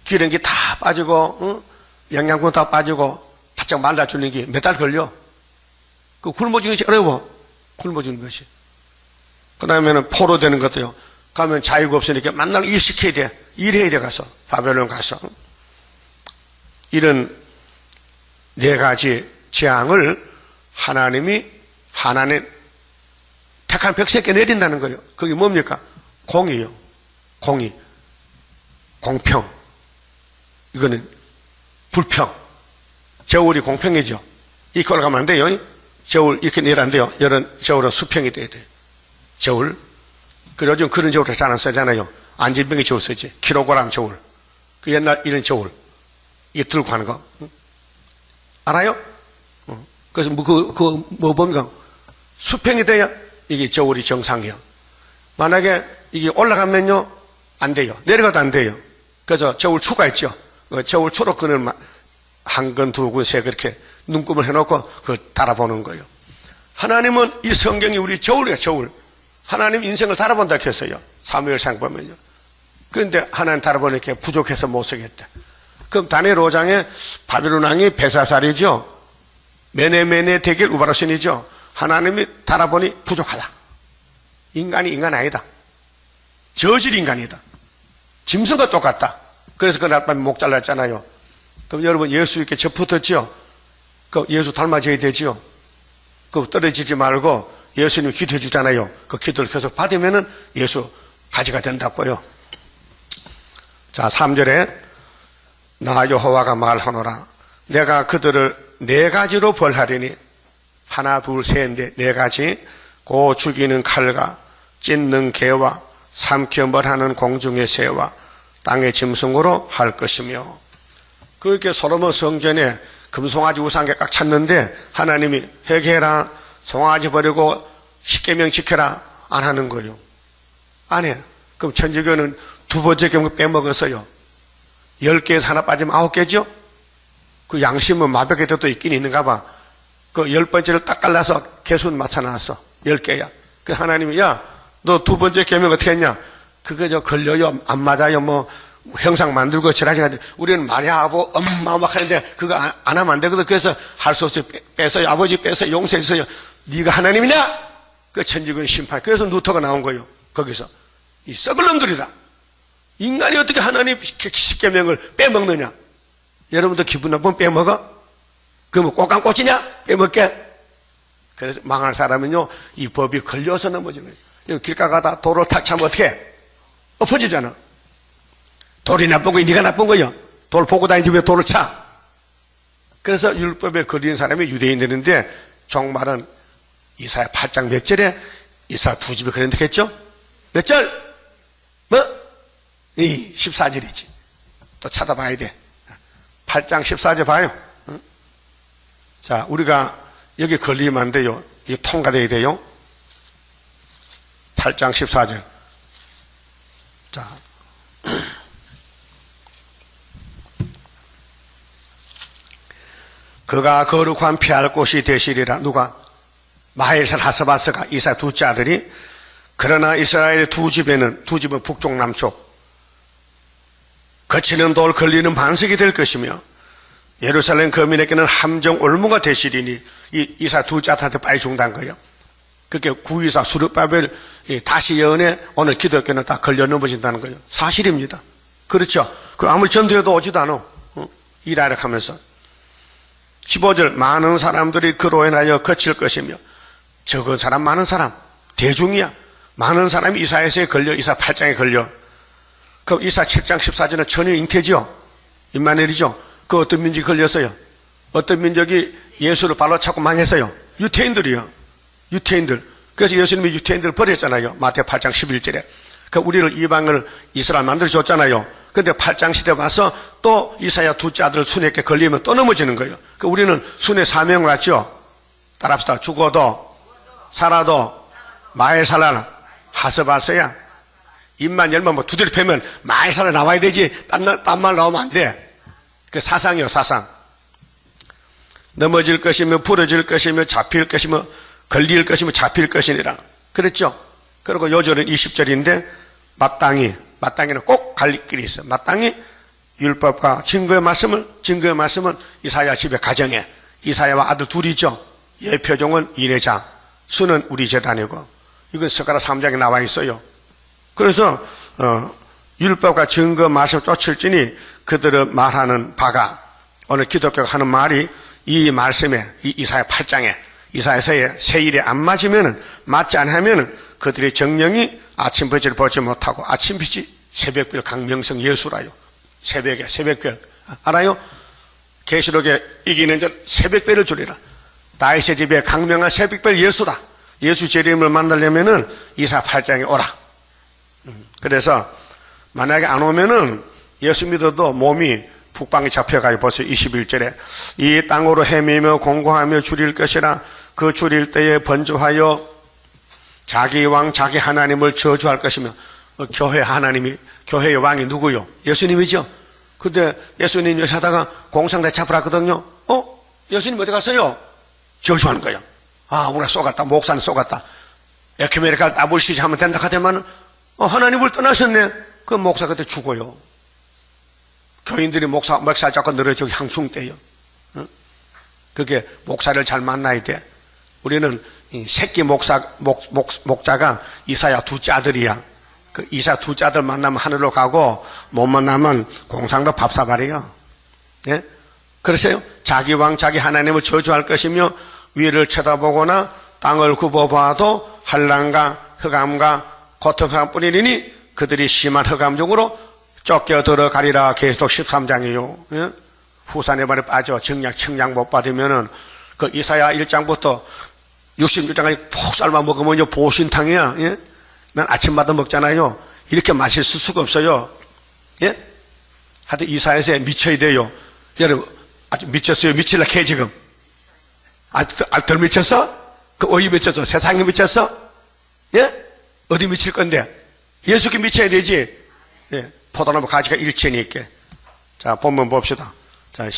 기름기 다 빠지고, 영양분 다 빠지고, 바짝 말라 죽는 게 몇 달 걸려. 그 굶어 죽는 것이 어려워. 굶어 죽는 것이. 그 다음에는 포로 되는 것도요. 가면 자유가 없으니까 만날 일 시켜야 돼. 일해야 돼 가서. 바벨론 가서. 이런 네 가지 재앙을 하나님 택한 백성에게 내린다는 거예요. 그게 뭡니까? 공의요. 공의. 공평. 이거는 불평. 저울이 공평이죠. 이걸로 가면 안 돼요. 저울 이렇게 내려 안 돼요. 저울은 수평이 돼야 돼요. 저울. 그리고 요즘 그런 저울을 잘 안 쓰잖아요. 안진병이 저울 쓰지. 킬로그램 저울. 그 옛날 이런 저울. 이게 들고 가는 거. 알아요? 그래서 뭐 뭡니까? 수평이 돼야 이게 저울이 정상이야. 만약에 이게 올라가면요, 안 돼요. 내려가도 안 돼요. 그래서 저울 추가 있죠. 저울 추로 끈을 한 건, 두 건, 세 건 이렇게 눈금을 해놓고 그 달아보는 거예요. 하나님은 이 성경이 우리 저울이에요, 저울. 하나님 인생을 달아본다 했어요. 사무엘상 보면요. 그런데 하나님 달아보니까 부족해서 못 쓰겠다. 그럼 다니엘 5장에 바빌론 왕이 벨사살이죠. 메네메네 대결 우바르신이죠. 하나님이 달아보니 부족하다. 인간이 인간 아니다. 저질 인간이다. 짐승과 똑같다. 그래서 그날 밤에 목 잘랐잖아요. 그럼 여러분 예수 이렇게 접붙었죠. 그 예수 닮아져야 되죠. 그 떨어지지 말고 예수님이 기도해 주잖아요. 그 기도를 계속 받으면은 예수 가지가 된다고요. 자, 3절에 나 여호와가 말하노라. 내가 그들을 4가지로 벌하리니 하나, 둘, 셋, 넷, 4가지. 고 죽이는 칼과 찢는 개와 삼켜 벌하는 공중의 새와 땅의 짐승으로 할 것이며. 그렇게 솔로몬 성전에 금송아지 우상개 꽉 찼는데 하나님이 회개해라, 송아지 버리고 십계명 지켜라 안 하는 거예요. 안 해. 그럼 천주교는 2번째 계명 빼먹었어요. 10개에서 하나 빠지면 9개죠? 그 양심은 마백에 또 있긴 있는가 봐. 그 10번째를 딱 갈라서 개수는 맞춰놨어. 10개야. 그 하나님이, 야, 너 2번째 계명 어떻게 했냐? 그거 걸려요. 안 맞아요. 뭐, 형상 만들고 지랄하지. 우리는 말야하고 엄마 막 하는데 그거 안 하면 안 되거든. 그래서 할 수 없어요. 뺏어요. 아버지 뺏어요. 용서해주세요. 네가 하나님이냐? 그 천지군 심판. 그래서 루터가 나온 거예요. 거기서. 이 썩을 놈들이다. 인간이 어떻게 하나님 십계명을 빼먹느냐? 여러분도 기분 나쁘면 빼먹어? 그러면 꽃감 꽂히냐? 빼먹게? 그래서 망할 사람은요, 이 법이 걸려서 넘어지는 거예요. 여기 길가 가다 돌을 탁 차면 어떻게 해? 엎어지잖아. 돌이 나쁜 거야? 네가 나쁜 거야? 돌 보고 다니지 왜 돌을 차? 그래서 율법에 걸리는 사람이 유대인들인데 정말은 이사야 8장 몇 절에 이사야 2집에 그랬는데 했죠? 몇 절? 뭐? 14절이지. 또 찾아봐야 돼. 8장 14절 봐요. 응? 자, 우리가 여기 걸리면 안 돼요. 이게 통과돼야 돼요. 8장 14절. 자. 그가 거룩한 피할 곳이 되시리라. 누가? 마헬살 하스바스가 이사야 2째 아들이. 그러나 이스라엘의 2집에는, 2집은 북쪽 남쪽 거치는 돌 걸리는 반석이 될 것이며 예루살렘 거민에게는 함정 올무가 되시리니. 이 이사야 2째 아들한테 빨리 죽는다는 거예요. 그렇게 구이사 수르바벨 다시 예언에 오늘 기독교는 다 걸려 넘어진다는 거예요. 사실입니다. 그렇죠? 그럼 아무리 전도해도 오지도 않아. 일하려 하면서. 15절 많은 사람들이 그로 인하여 거칠 것이며. 적은 사람 많은 사람 대중이야. 많은 사람이 이사야서에 걸려. 이사 8장에 걸려. 그럼 이사 7장 14절은 전혀 잉태죠. 임마누엘이죠. 그 어떤 민족이 걸렸어요? 어떤 민족이 예수를 발로 차고 망했어요? 유태인들이요. 유태인들. 그래서 예수님이 유태인들을 버렸잖아요. 마태오 8장 11절에. 그 우리를 이방을 이스라엘 만들어줬잖아요. 근데 8장 시대 와서 또 이사야 2째 아들 순에게 걸리면 또 넘어지는 거예요. 그 우리는 순의 사명을 왔죠. 따라합시다. 죽어도 살아도 마헬살라 하스바스야. 입만 열면 뭐 두드려 패면 마헬살라 나와야 되지. 딴 말 나오면 안 돼. 그 사상이요, 사상. 넘어질 것이며 부러질 것이며 잡힐 것이며 걸릴 것이며 잡힐 것이니라. 그랬죠? 그리고 요절은 20절인데 마땅히는 꼭 갈 길이 있어요. 마땅히 율법과 증거의 말씀은 이사야 집의 가정에 이사야와 아들 둘이죠. 예표종은 이레자, 수는 우리 제단이고. 이건 스가랴 3장에 나와 있어요. 그래서 율법과 증거 말씀을 쫓을지니 그들은 말하는 바가, 오늘 기독교가 하는 말이 이 말씀에, 이 이사야 8장에 이사야서의 세일에 안 맞지 않으면 그들의 정령이 아침빛을 보지 못하고. 아침빛이 새벽별 강명성 예수라요. 새벽별 알아요? 계시록에 이기는 자 새벽별을 주리라. 다윗의 집에 강명한 새벽별 예수다. 예수 재림을 만나려면은 이사야 8장에 오라. 그래서 만약에 안 오면은 예수 믿어도 몸이 북방에 잡혀가요. 벌써 21절에 이 땅으로 헤매며 공고하며 줄일 것이라. 그 줄일 때에 번주하여 자기 왕 자기 하나님을 저주할 것이며. 교회의 왕이 누구요? 예수님이죠. 근데 예수님 여기 하다가 공상대 잡으라거든요. 예수님 어디 갔어요? 저주하는 거예요. 우리가 쏘갔다. 목사는 쏘갔다. 에큐메니칼 더블 시즈하면 된다 하더만 하나님을 떠나셨네. 그 목사 그때 죽어요. 교인들이 목사 잡고 늘어져 향충대요. 그게 목사를 잘 만나야 돼. 우리는 새끼 목자가 이사야 2째 아들이야. 그 이사 2째 아들 만나면 하늘로 가고 못 만나면 공상도 밥 사발이요. 예? 그러세요? 자기 왕 자기 하나님을 저주할 것이며 위를 쳐다보거나 땅을 굽어봐도 한란과 흑암과 고통함 뿐이니 그들이 심한 흑암중으로 쫓겨 들어가리라. 계속 13장이에요. 예? 후산의 발에 빠져 청량 못 받으면은 그 이사야 1장부터 66장까지 푹 삶아 먹으면 보신탕이야. 예? 난 아침마다 먹잖아요. 이렇게 맛있을 수가 없어요. 예? 하여튼 이사야서에 미쳐야 돼요. 여러분, 아주 미쳤어요? 미칠라 캐 지금? 덜 미쳤어? 그 어디 미쳤어? 세상에 미쳤어? 예? 어디 미칠 건데? 예수께 미쳐야 되지? 예. 포도나무 가지가 일천이 있게. 자, 본문 봅시다. 자,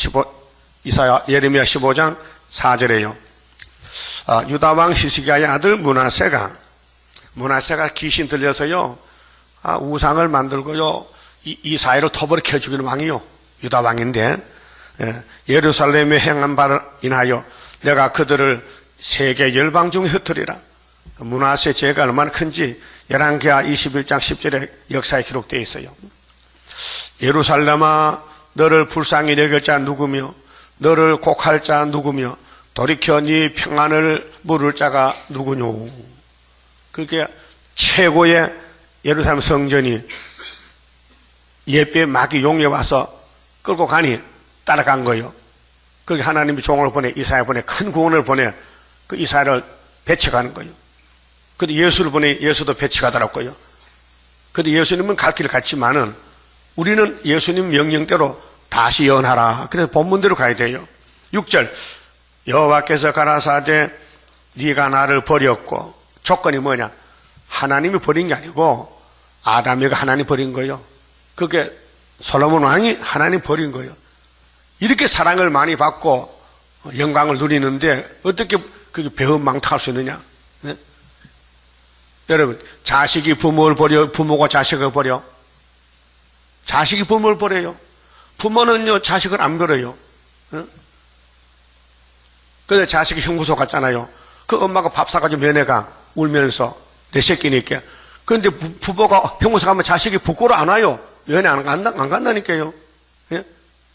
이사야, 예레미야 15장 4절에요. 유다왕 히스기야의 아들 므낫세가 귀신 들려서요, 우상을 만들고요, 이사야를 터버리켜 죽이는 왕이요. 유다왕인데, 예, 예루살렘에 행한 바를 인하여 내가 그들을 세계 열방 중에 흩으리라. 므낫세 죄가 얼마나 큰지 열왕기하 21장 10절에 역사에 기록되어 있어요. 예루살렘아, 너를 불쌍히 여길 자 누구며 너를 곡할 자 누구며 돌이켜 네 평안을 물을 자가 누구뇨. 그게 최고의 예루살렘 성전이 예배 마귀 용에 와서 끌고 가니 따라간 거예요. 그렇게 하나님이 종을 보내, 이사야 보내, 큰 구원을 보내 그 이사야를 배척하는 거예요. 근데 예수를 보내, 예수도 배척하더라고요. 근데 예수님은 갈 길을 갔지만은 우리는 예수님 명령대로 다시 예언하라. 그래서 본문대로 가야 돼요. 6절, 여호와께서 가라사대 네가 나를 버렸고, 조건이 뭐냐? 하나님이 버린 게 아니고 아담이가 하나님 버린 거예요. 그게 솔로몬 왕이 하나님 버린 거예요. 이렇게 사랑을 많이 받고 영광을 누리는데 어떻게 그게 배은망탁할 수 있느냐? 네? 여러분, 자식이 부모를 버려, 부모가 자식을 버려. 자식이 부모를 버려요. 부모는요, 자식을 안 버려요. 응? 그래서 자식이 형무소 갔잖아요. 그 엄마가 밥 사가지고 면회가 울면서 내 새끼니까. 그런데 부모가 형무소 가면 자식이 부끄러워 안 와요. 면회 안 간다니까요. 예?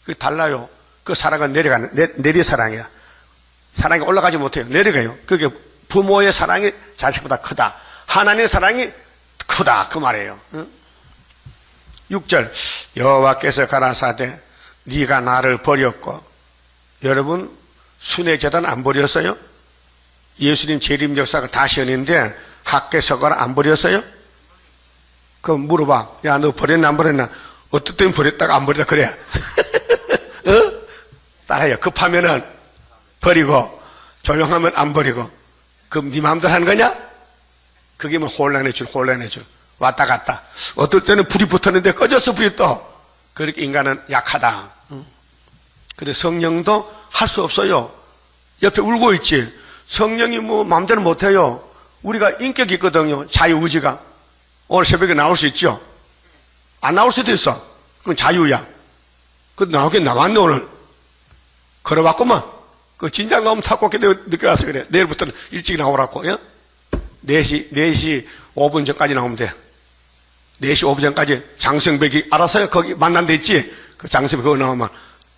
그게 달라요. 그 사랑은 내리사랑이야. 사랑이 올라가지 못해요. 내려가요. 그게 부모의 사랑이 자식보다 크다. 하나님의 사랑이 크다. 그 말이에요. 응? 6절, 여호와께서 가라사대 네가 나를 버렸고. 여러분, 순회제단 안 버렸어요? 예수님 재림 역사가 다시 연인데 학계서가를 안 버렸어요? 그럼 물어봐. 야, 너 버렸나 안 버렸나? 어떨 땐 버렸다가 안 버렸다 그래. 어? 따라요. 급하면은 버리고 조용하면 안 버리고. 그럼 네 마음대로 하는 거냐? 그게 뭐 혼란해 줄. 왔다 갔다. 어떨 때는 불이 붙었는데 꺼졌어, 불이 또. 그렇게 인간은 약하다. 근데 성령도 할 수 없어요. 옆에 울고 있지. 성령이 뭐 마음대로 못해요. 우리가 인격이 있거든요. 자유의지가. 오늘 새벽에 나올 수 있죠? 안 나올 수도 있어. 그건 자유야. 그 나오긴 나왔네, 오늘. 걸어왔구만. 그 진작 나오면 타고 늦게 와서 그래. 내일부터는 일찍 나오라고. 예? 4시 5분 전까지 나오면 돼. 4시 5분 전까지 장성백이 알아서요. 거기 만난 데 있지? 그 장성백 그거 나오면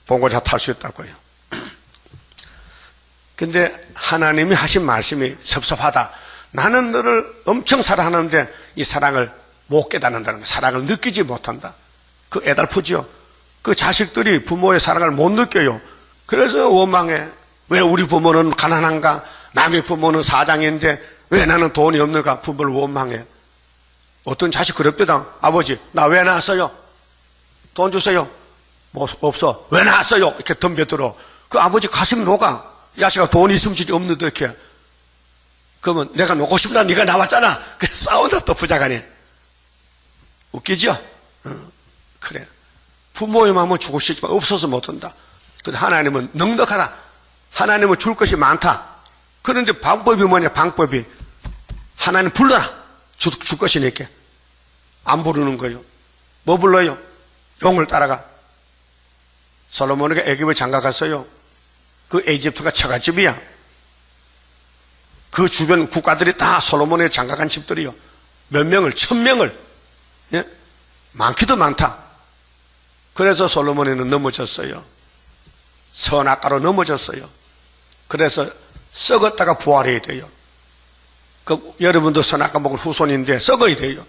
봉고차 탈 수 있다고요. 근데 하나님이 하신 말씀이 섭섭하다. 나는 너를 엄청 사랑하는데 이 사랑을 못 깨닫는다는 거야. 사랑을 느끼지 못한다. 그 애달프죠. 그 자식들이 부모의 사랑을 못 느껴요. 그래서 원망해. 왜 우리 부모는 가난한가? 남의 부모는 사장인데 왜 나는 돈이 없는가? 부모를 원망해. 어떤 자식 그럽니다. 아버지, 나 왜 낳았어요? 돈 주세요. 뭐 없어. 왜 낳았어요? 이렇게 덤벼들어. 그 아버지 가슴 녹아. 이 자식아 돈이 있으면 주지 없는데 이렇게. 그러면 내가 놓고 싶다. 네가 나왔잖아. 그래 싸운다 또 부자간에. 웃기죠? 그래. 부모의 마음은 주고 싶지만 없어서 못한다. 근데 하나님은 넉넉하다. 하나님은 줄 것이 많다. 그런데 방법이 뭐냐? 방법이 하나님 불러라. 줄 것이니까. 안 부르는 거예요. 뭐 불러요? 용을 따라가. 솔로몬에게 애굽에 장가 갔어요. 그 이집트가 처갓집이야. 그 주변 국가들이 다 솔로몬에 장가간 집들이요. 몇 명을, 1000명을. 예? 많기도 많다. 그래서 솔로몬에는 넘어졌어요. 선악가로 넘어졌어요. 그래서 썩었다가 부활해야 돼요. 그 여러분도 선악가 먹은 후손인데 썩어야 돼요.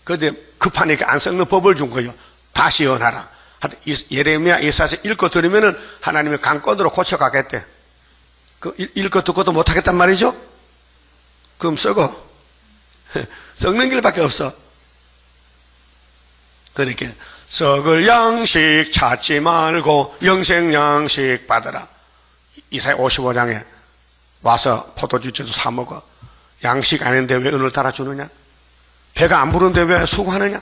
그런데 급하니까 안 썩는 법을 준 거예요. 다시 연하라. 예레미야 이사야서 읽고 들으면은 하나님이 강권으로 고쳐가겠대. 그 읽고 듣고도 못하겠단 말이죠. 그럼 썩어. 썩는 길밖에 없어. 그렇게 썩을 양식 찾지 말고 영생 양식 받으라. 이사야 55장에 와서 포도주제도 사 먹어. 양식 아닌데 왜 은을 달아주느냐? 배가 안 부른데 왜 수고하느냐?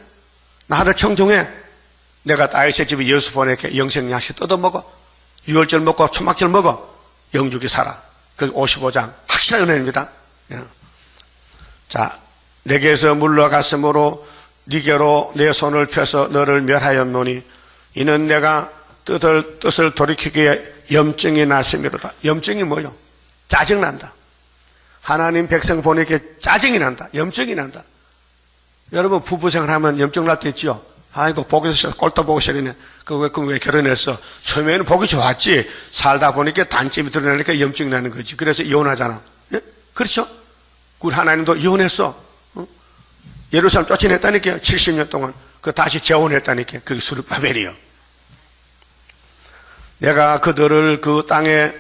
나를 청종해. 내가 다윗의 집에 예수 보내게 영생 양식 뜯어먹어. 유월절 먹고 초막절 먹어. 영육이 살아. 그 55장 확실한 은혜입니다. 자, 내게서 물러갔으므로 네게로 내 손을 펴서 너를 멸하였노니 이는 내가 뜻을 돌이키기에 염증이 났음이로다. 염증이 뭐요? 짜증난다. 하나님 백성 보내기에 짜증이 난다. 염증이 난다. 여러분 부부생활하면 염증 날 때 있지요. 아이고 보기 싫어 꼴도 보기 싫으네. 그럼 왜 결혼했어? 처음에는 보기 좋았지. 살다 보니까 단점이 드러나니까 염증이 나는 거지. 그래서 이혼하잖아. 예? 그렇죠? 우리 하나님도 이혼했어. 예루살렘 쫓아냈다니까요. 70년 동안. 그 다시 재혼했다니까요. 그게 스룹바벨이요. 내가 그들을 그 땅에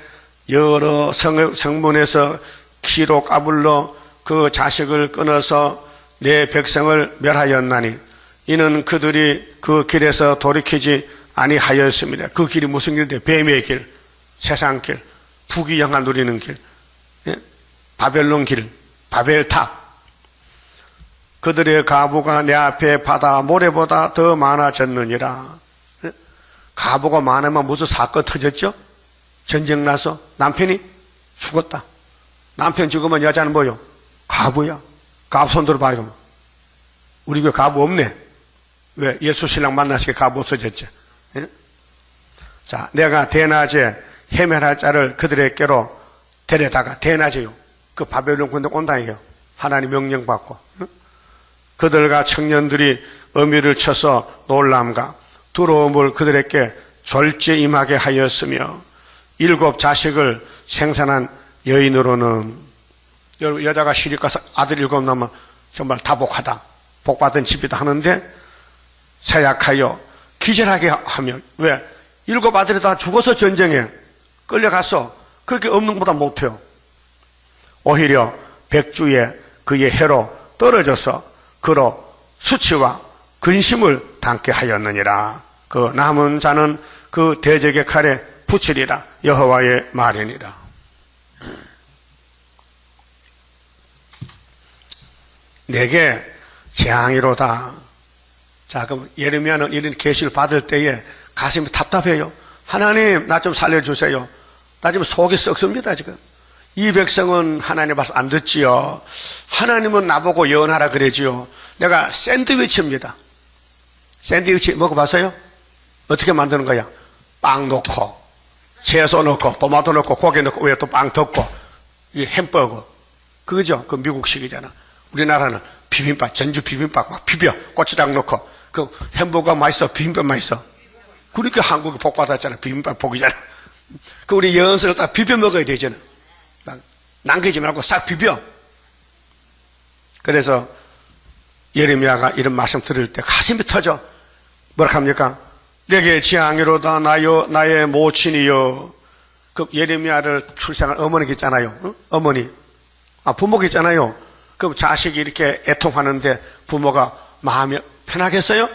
여러 성문에서 키로 까불러 그 자식을 끊어서 내 백성을 멸하였나니 이는 그들이 그 길에서 돌이키지 아니하였습니다. 그 길이 무슨 길인데? 뱀의 길, 세상 길, 부귀영화 누리는 길, 예? 바벨론 길, 바벨탑. 그들의 가부가 내 앞에 바다 모래보다 더 많아졌느니라. 예? 가부가 많으면 무슨 사건 터졌죠? 전쟁 나서 남편이 죽었다. 남편 죽으면 여자는 뭐요? 가부야. 가부 손 들어봐요. 우리 교회 가부 없네. 왜? 예수 신랑 만나시게 가부 없어졌죠. 예? 자, 내가 대낮에 해멸할 자를 그들에게로 데려다가, 대낮에요. 그 바벨론 군대 온다 이게요. 하나님 명령 받고. 예? 그들과 청년들이 어미를 쳐서 놀람과 두려움을 그들에게 졸지에 임하게 하였으며 7 자식을 생산한 여인으로는, 여러분 여자가 시집 가서 아들 7 낳으면 정말 다복하다, 복받은 집이다 하는데 사약하여 기절하게 하며, 왜? 7 아들이 다 죽어서 전쟁에 끌려가서 그렇게 없는 것보다 못해요. 오히려 백주에 그의 해로 떨어져서 그로 수치와 근심을 당케 하였느니라. 그 남은 자는 그 대적의 칼에 붙이리라. 여호와의 말이니라. 내게 재앙이로다. 자, 그럼 예레미야는 이런 계시를 받을 때에 가슴이 답답해요. 하나님, 나 좀 살려주세요. 나 지금 속이 썩습니다, 지금. 이 백성은 하나님 말씀 안 듣지요. 하나님은 나보고 예언하라 그러지요. 내가 샌드위치입니다. 샌드위치 먹어봤어요? 어떻게 만드는 거야? 빵 넣고, 채소 넣고, 토마토 넣고, 고기 넣고, 위에 또 빵 덮고, 이게 햄버거. 그거죠? 그 미국식이잖아. 우리나라는 비빔밥, 전주 비빔밥 막 비벼, 고추장 넣고, 그 햄버거가 맛있어, 비빔밥 맛있어. 그러니까 한국이 복 받았잖아. 비빔밥 복이잖아. 그 우리 연슬을 딱 비벼 먹어야 되잖아. 막 남기지 말고 싹 비벼. 그래서 예레미야가 이런 말씀 들을 때 가슴이 터져. 뭐라 합니까? 내게 재앙이로다 나의 모친이여. 그 예레미야를 출생한 어머니가 있잖아요. 응? 어머니. 부모가 있잖아요. 그럼 자식이 이렇게 애통하는데 부모가 마음이 편하겠어요?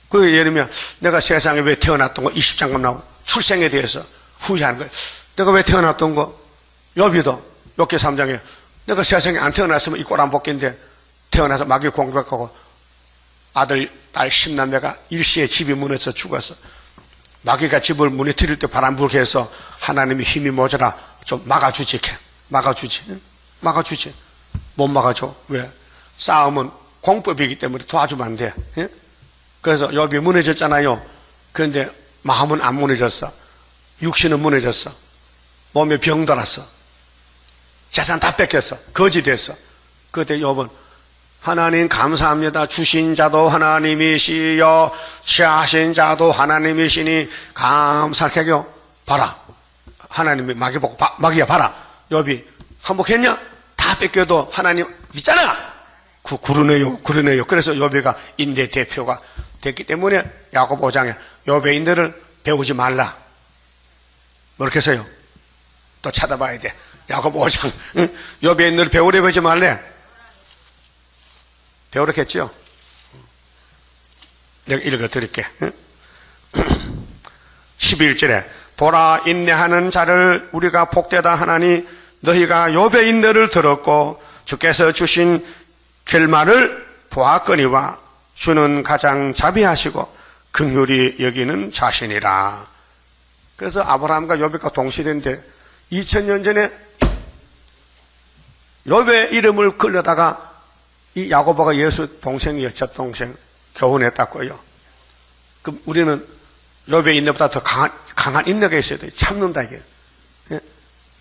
그 예레미야, 내가 세상에 왜 태어났던 거 20장급 나오고 출생에 대해서 후회하는 거예요. 내가 왜 태어났던 거? 여비도 욥기 3장에 내가 세상에 안 태어났으면 이 꼴 안 벗긴데 태어나서 마귀 공격하고 아들, 딸 10남매가 일시에 집이 무너져 죽었어. 마귀가 집을 무너뜨릴 때 바람 불게 해서 하나님이 힘이 모자라 좀 막아주지. 막아주지. 못 막아줘. 왜? 싸움은 공법이기 때문에 도와주면 안 돼. 예? 그래서 욥이 무너졌잖아요. 그런데 마음은 안 무너졌어. 육신은 무너졌어. 몸에 병 들었어. 재산 다 뺏겼어. 거지 됐어. 그때 욥은 하나님 감사합니다. 주신 자도 하나님이시여 취하신 자도 하나님이시니 감사하게 봐라. 하나님이 마귀 보고 마귀야 봐라. 욥이 항복했냐? 다 뺏겨도 하나님 믿잖아. 그러네요. 그래서 욥배가 인내 대표가 됐기 때문에 야고보 5장에 욥의 인내를 배우지 말라. 뭐렇게 해서요? 또 찾아봐야 돼. 야고보 5장. 응? 욥의 인내를 배우려고 하지 말래. 배우려겠죠? 내가 읽어드릴게. 응? 11절에 보라, 인내하는 자를 우리가 복되다 하나니 너희가 욥의 인내를 들었고 주께서 주신 결말을 보았거니와 주는 가장 자비하시고 긍휼히 여기는 자신이라. 그래서 아브라함과 욥과 동시대인데 2000년 전에 욥의 이름을 걸려다가 이 야고보가 예수 동생이에요. 첫 동생 교훈했다고요. 그럼 우리는 욥의 인내보다 더 강한 인내가 있어야 돼요. 참는다 이게.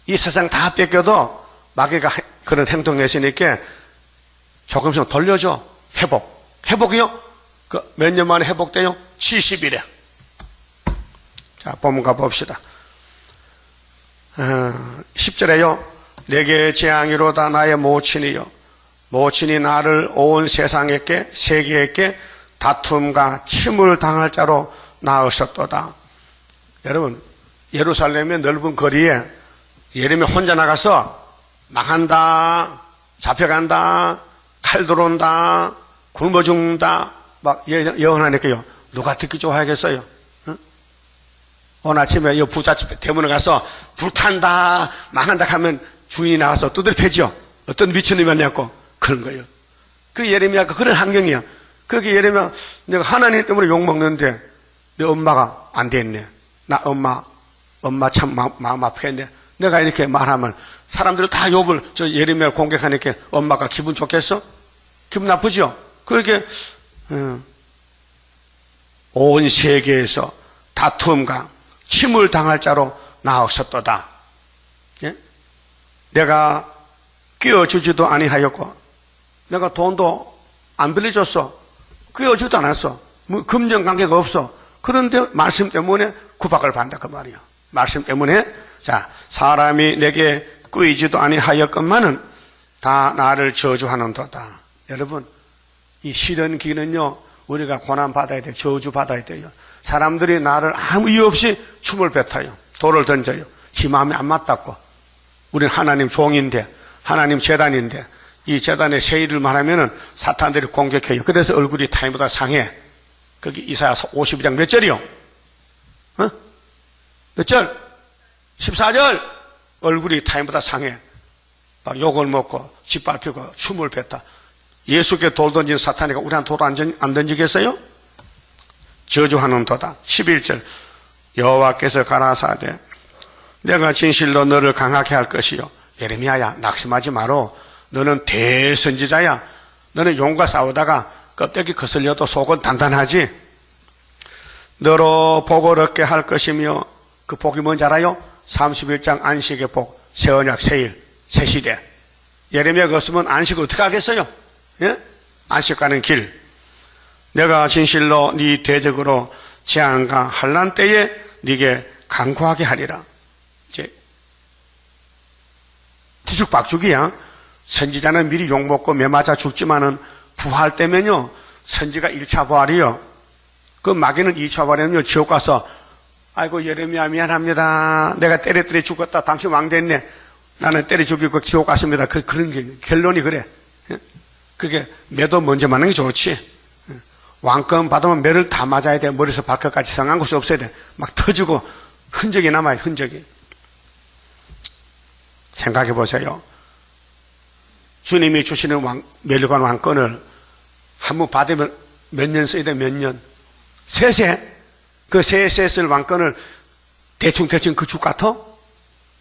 이 세상 다 뺏겨도 마귀가 그런 행동 내시니까 조금씩 돌려줘. 회복이요? 그 몇 년 만에 회복돼요? 70일에. 자, 본문 가봅시다. 10절에요. 내게 재앙이로다 나의 모친이요. 모친이 나를 온 세상에게 세계에게 다툼과 침을 당할 자로 낳으셨도다. 여러분, 예루살렘의 넓은 거리에 예레미야 혼자 나가서 망한다, 잡혀간다, 칼 들어온다, 굶어 죽는다 막 예언하니까요. 누가 듣기 좋아하겠어요? 응? 오늘 아침에 이 부잣집 대문에 가서 불탄다, 망한다 하면 주인이 나와서 두드려 패죠. 어떤 미친놈이었냐고 그런 거예요. 그 예레미야가 그런 환경이야. 그게 예레미야 내가 하나님 때문에 욕먹는데 내 엄마가 안 됐네. 나 엄마 참 마음 아프겠네. 내가 이렇게 말하면 사람들이 다 욥을 저 예레미야를 공격하니까 엄마가 기분 좋겠어? 기분 나쁘죠? 그렇게 온 세계에서 다툼과 침을 당할 자로 나으셨도다. 예? 내가 끼워주지도 아니하였고 내가 돈도 안 빌려줬어. 끼워주지도 않았어. 뭐 금전관계가 없어. 그런데 말씀 때문에 구박을 받는다 그 말이야. 말씀 때문에 자 사람이 내게 끄이지도 아니하였건만은 다 나를 저주하는도다. 여러분 이 시련 기는요 우리가 고난 받아야 돼요. 저주 받아야 돼요. 사람들이 나를 아무 이유 없이 춤을 뱉어요. 돌을 던져요. 지 마음에 안 맞다고. 우리는 하나님 종인데 하나님 제단인데 이 제단의 세일을 말하면은 사탄들이 공격해요. 그래서 얼굴이 타인보다 상해. 거기 이사야 52장 몇 절이요? 어? 몇 절? 14절. 얼굴이 타인보다 상해. 막 욕을 먹고 짓밟히고 춤을 뱉다. 예수께 돌 던진 사탄이가 우리한테 돌 안 던지겠어요? 저주하는 도다. 11절 여호와께서 가라사대 내가 진실로 너를 강하게 할 것이요. 예레미야야 낙심하지 마라. 너는 대선지자야. 너는 용과 싸우다가 껍데기 거슬려도 속은 단단하지. 너로 복을 얻게 할 것이며 그 복이 뭔지 알아요? 31장 안식의 복, 새 언약, 새일, 새 시대. 예레미야가 없으면 안식을 어떻게 하겠어요? 예? 안식 가는 길. 내가 진실로 네 대적으로 재앙과 환난 때에 네게 강구하게 하리라. 이제 뒤죽박죽이야. 선지자는 미리 욕먹고 매맞아 죽지만은 부활 때면요 선지가 1차 부활이요. 그 마귀는 2차 부활이면요 지옥 가서 아이고 예레미야 미안합니다. 내가 때려 죽었다. 당신 왕 됐네. 나는 때려 죽이고 지옥 갔습니다. 그런 게 결론이 그래. 그게 매도 먼저 맞는 게 좋지. 왕권 받으면 매를 다 맞아야 돼. 머리에서 발끝까지 성한 곳이 없어야 돼. 막 터지고 흔적이 남아요. 흔적이. 생각해 보세요. 주님이 주시는 멸관 왕권을 한번 받으면 몇 년 써야 돼? 몇 년? 세세. 그 세세 쓸 왕권을 대충 그 죽 같아?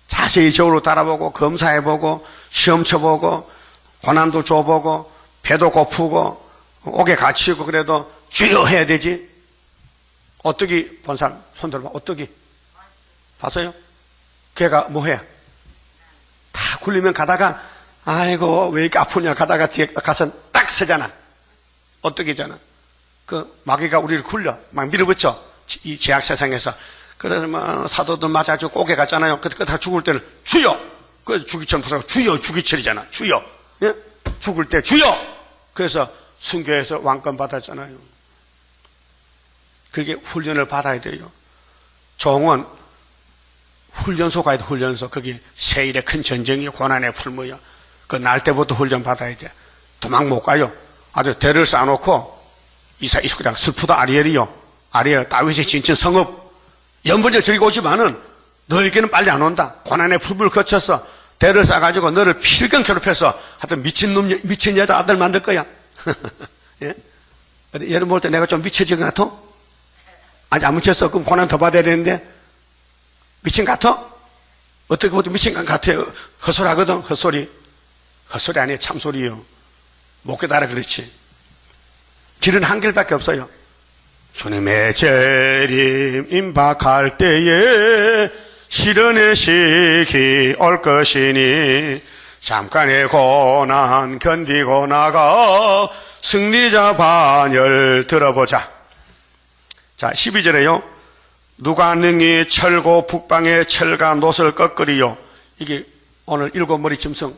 자세히 저울로 따라보고 검사해보고 시험 쳐보고 고난도 줘보고 배도 고프고 옥에 갇히고 그래도 주여 해야 되지. 오뚜기 본 사람 손 들어봐. 오뚜기 봤어요? 걔가 뭐해? 다 굴리면 가다가 아이고 왜 이렇게 아프냐 가다가 뒤에 가서 딱 서잖아. 오뚜기잖아. 그 마귀가 우리를 굴려 막 밀어붙여 이 제약 세상에서. 그래서 막 사도들 맞아주고 옥에 갔잖아요. 그때 다 죽을 때는 주여. 그 주기철 부사가 주여 주기철이잖아. 주여. 예? 죽을 때 주여. 그래서 순교해서 왕권 받았잖아요. 그게 훈련을 받아야 돼요. 종은 훈련소 가야 돼, 훈련소. 거기 세일의 큰 전쟁이요, 고난의 풀무요. 그 날 때부터 훈련 받아야 돼. 도망 못 가요. 아주 대를 쌓아놓고 이스크당 슬프다 아리엘이요. 아리엘 다윗의 진천 성읍 연번을 즐기고 오지만은 너에게는 빨리 안 온다. 고난의 풀무를 거쳐서 대를 쌓아가지고 너를 필경 괴롭혀서 하여튼 미친 여자 아들 만들 거야. 예? 여러분 볼 때 내가 좀 미쳐진 것 같아? 아직 안 미쳤어. 그럼 고난 더 받아야 되는데 미친 것 같아? 어떻게 보면 미친 것 같아요. 헛소리하거든. 헛소리 아니에요. 참소리요. 못 깨달아 그렇지. 길은 한 길밖에 없어요. 주님의 재림 임박할 때에 시련의 시기 올 것이니 잠깐의 고난 견디고 나가 승리자 반열 들어보자. 자, 12절에요. 누가 능히 철고 북방의 철과 놋을 꺾으리요. 이게 오늘 일곱 머리 짐승.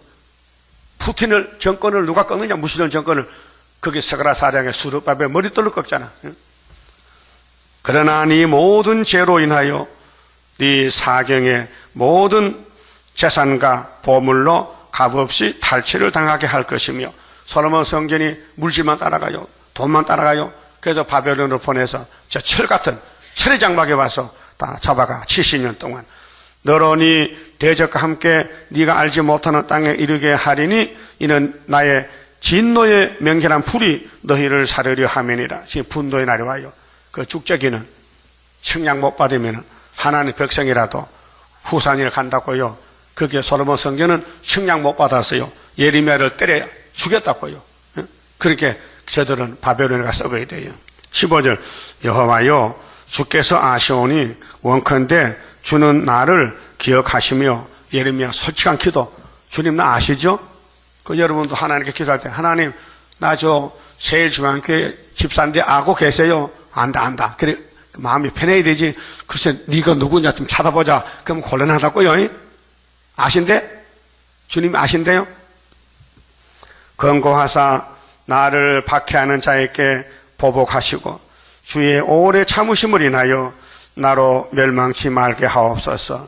푸틴을 정권을 누가 꺾느냐? 무시론 정권을. 거기 스가랴 4장의 수르밥의 머리털로 꺾잖아. 그러나 네 모든 죄로 인하여 네 사경의 모든 재산과 보물로 값없이 탈취를 당하게 할 것이며 솔로몬 성전이 물질만 따라가요. 돈만 따라가요. 그래서 바벨론으로 보내서 저 철 같은 철의 장막에 와서 다 잡아가 70년 동안 너로 네 대적과 함께 네가 알지 못하는 땅에 이르게 하리니 이는 나의 진노의 명결한 불이 너희를 사르려 함이니라. 지금 분노의 날이 와요. 그 죽자기는 측량 못 받으면 하나님 백성이라도 후산을 간다고요. 그게 솔로몬 성전은 측량 못 받았어요. 예레미야를 때려 죽였다고요. 그렇게 저들은 바벨론에 가 썩어야 돼요. 15절 여호와여 주께서 아시오니 원컨대 주는 나를 기억하시며 예레미야 솔직한 기도. 주님 나 아시죠? 그 여러분도 하나님께 기도할 때 하나님 나 저 세일중앙교회 집사인데 알고 계세요? 안다. 그래 마음이 편해야 되지. 글쎄 네가 누구냐 좀 찾아보자. 그럼 곤란하다고요. 아신대? 주님이 아신대요? 권고하사 나를 박해하는 자에게 보복하시고 주의 오래 참으심을 인하여 나로 멸망치 말게 하옵소서.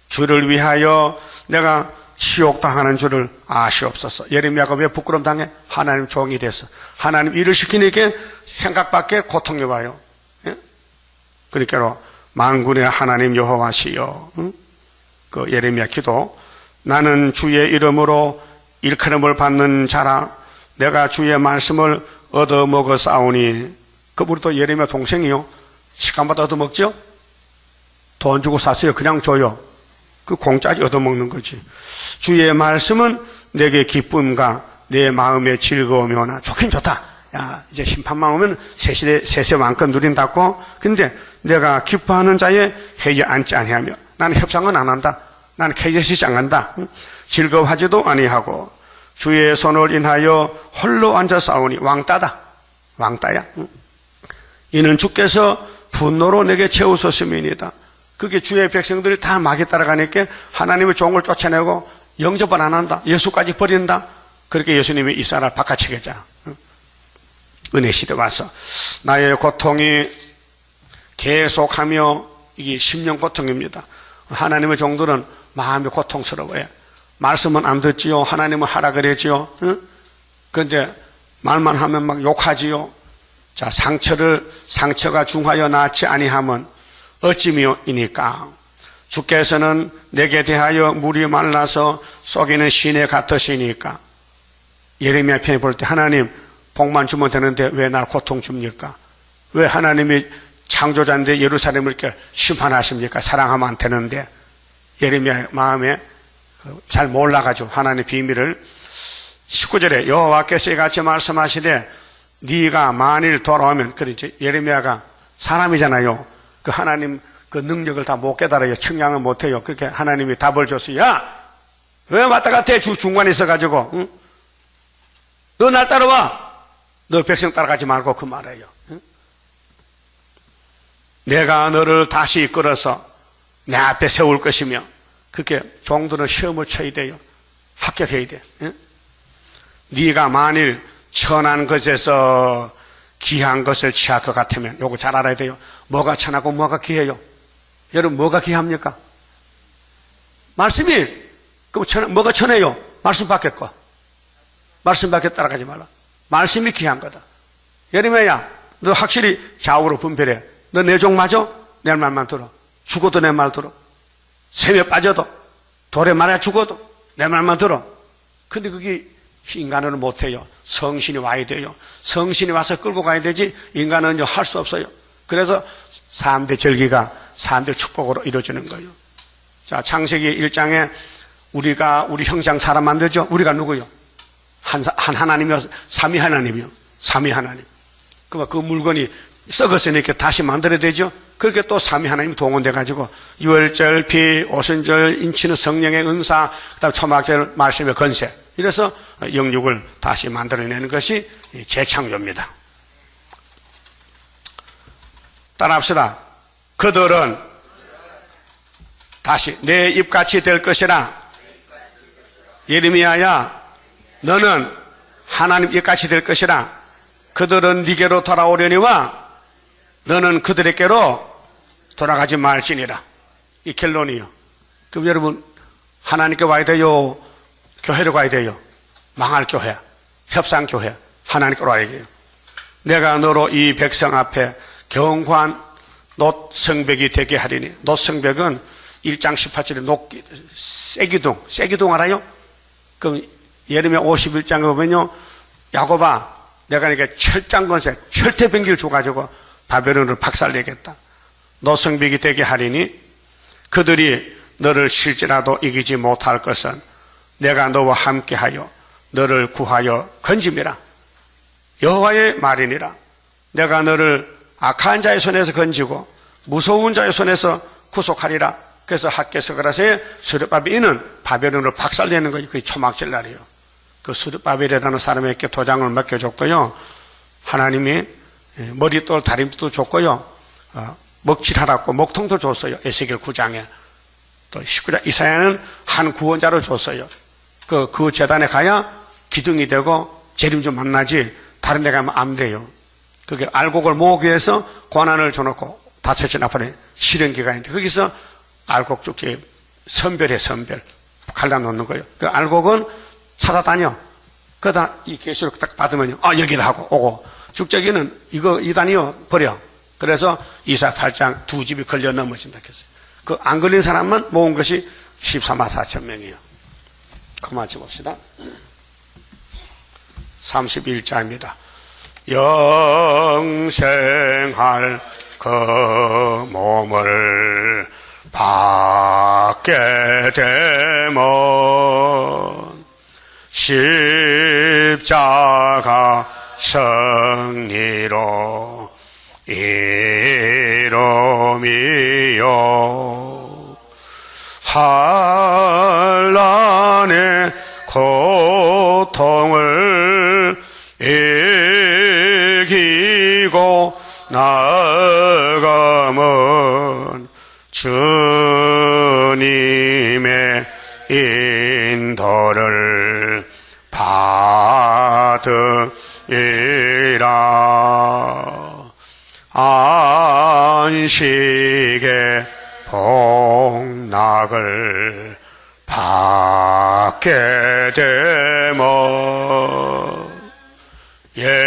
주를 위하여 내가 치욕당하는 줄을 아시옵소서. 예레미야가 왜 부끄러움 당해? 하나님 종이 돼서 하나님 일을 시키니까 생각밖에 고통이 와요. 예? 그러니까 만군의 하나님 여호와시여. 그 예레미야 기도. 나는 주의 이름으로 일컬음을 받는 자라. 내가 주의 말씀을 얻어먹어 싸우니. 그 우리도 예레미야 동생이요. 시간마다 얻어먹죠? 돈 주고 샀어요. 그냥 줘요. 그 공짜지 얻어먹는 거지. 주의 말씀은 내게 기쁨과 내 마음의 즐거움이오나. 좋긴 좋다. 야, 이제 심판만 오면 세세 왕껏 누린다고. 근데 내가 기뻐하는 자의 회의에 앉지 아니하며. 나는 협상은 안 한다. 나는 케이저시지 안 간다. 즐거워하지도 아니하고 주의 손을 인하여 홀로 앉아 싸우니. 왕따다. 왕따야. 이는 주께서 분노로 내게 채우셨음이니이다. 그게 주의 백성들이 다 막에 따라가니까 하나님의 종을 쫓아내고 영접을 안 한다. 예수까지 버린다. 그렇게 예수님이 이스라엘 바깥치겠잖아. 은혜 시대 와서 나의 고통이 계속하며 이게 심령 고통입니다. 하나님의 종들은 마음이 고통스러워요. 말씀은 안 듣지요. 하나님은 하라 그랬지요. 그런데 말만 하면 막 욕하지요. 자, 상처가 중하여 낫지 아니하면 어찌미이니까. 주께서는 내게 대하여 물이 말라서 쏘기는 시내 같으시니까. 예레미야 편에 볼 때 하나님 복만 주면 되는데 왜 날 고통 줍니까? 왜 하나님이 창조자인데 예루살렘을 이렇게 심판하십니까? 사랑하면 안 되는데. 예레미야 마음에 잘 몰라가지고 하나님의 비밀을. 19절에 여호와께서 이같이 말씀하시되 네가 만일 돌아오면. 그렇지. 예레미야가 사람이잖아요. 그 하나님 그 능력을 다 못 깨달아요. 측량을 못 해요. 그렇게 하나님이 답을 줬어요. 야! 왜 왔다 갔다 해? 중간에 있어가지고. 응? 너 날 따라와. 너 백성 따라가지 말고 그 말이에요. 응? 내가 너를 다시 이끌어서 내 앞에 세울 것이며. 그렇게 종들은 시험을 쳐야 돼요. 합격해야 돼. 응? 네가 만일 천한 것에서 귀한 것을 취할 것 같으면 요거 잘 알아야 돼요. 뭐가 천하고 뭐가 귀해요? 여러분 뭐가 귀합니까? 말씀이. 그럼 뭐가 천해요? 말씀 밖에 거. 말씀 밖에 따라가지 말라. 말씀이 귀한 거다. 예레미야야, 너 확실히 좌우로 분별해. 너 내 종 맞아? 내 말만 들어. 죽어도 내 말 들어. 샘에 빠져도, 돌에 말아 죽어도 내 말만 들어. 근데 그게 인간은 못해요. 성신이 와야 돼요. 성신이 와서 끌고 가야 되지 인간은 할 수 없어요. 그래서 3대 절기가 3대 축복으로 이루어지는 거예요. 자, 창세기 1장에 우리가 우리 형상 사람 만들죠. 우리가 누구요? 한 하나님이요, 삼위 하나님이요. 삼위 하나님. 그러면 그 물건이 썩었으니까 다시 만들어야 되죠. 그렇게 또 삼위 하나님이 동원돼 가지고 유월절, 비, 오순절, 인치는 성령의 은사, 그다음 초막절 말씀의 건세. 이래서 영육을 다시 만들어내는 것이 재창조입니다. 따라합시다. 그들은 다시 내 입같이 될 것이라. 예레미야야, 너는 하나님 입같이 될 것이라. 그들은 네게로 돌아오려니와 너는 그들에게로 돌아가지 말지니라. 이 결론이요. 그럼 여러분 하나님께 와야 돼요? 교회로 가야 돼요? 망할 교회, 협상교회, 하나님께로 와야 돼요. 내가 너로 이 백성 앞에 경고한 놋성벽이 되게 하리니. 놋성벽은 1장 18절에 쇠기둥 알아요? 그럼 예레미야 51장에 보면요, 야곱아, 내가 이렇게 철장건세, 철퇴병기를 줘가지고 바벨론을 박살내겠다. 놋성벽이 되게 하리니 그들이 너를 실지라도 이기지 못할 것은 내가 너와 함께하여 너를 구하여 건짐이라. 여호와의 말이니라. 내가 너를 악한 자의 손에서 건지고 무서운 자의 손에서 구속하리라. 그래서 학개서그라서의 스룹바벨은 바벨론을 박살내는 거예요. 그게 초막절 날이에요. 그 스룹바벨이라는 사람에게 도장을 맡겨줬고요. 하나님이 머리돌 다림도 줬고요. 먹칠하라고 목통도 줬어요. 에스겔 9장에. 또 19장 이사야는 한 구원자로 줬어요. 그 재단에 가야 기둥이 되고 재림 좀 만나지 다른 데 가면 안 돼요. 그게 알곡을 모으기 위해서 고난을 줘놓고 다쳐진 아파트 실현기간인데 거기서 알곡 죽기 선별 갈라놓는 거예요. 그 알곡은 찾아다녀. 그러다 이 계시록 딱 받으면 여기다 하고 오고 죽적이는 이거 이단이요 버려. 그래서 이사 8장 두 집이 걸려 넘어진다 했어요. 그 안 걸린 사람만 모은 것이 14만 4천 명이에요. 그만 봅시다. 31자입니다. 영생할 그 몸을 받게 되면 십자가 승리로 이름이요 한란의 고통을 이기고 나아가면 주님의 인도를 받으리라. 안식의 복락을 받게 되면 예언의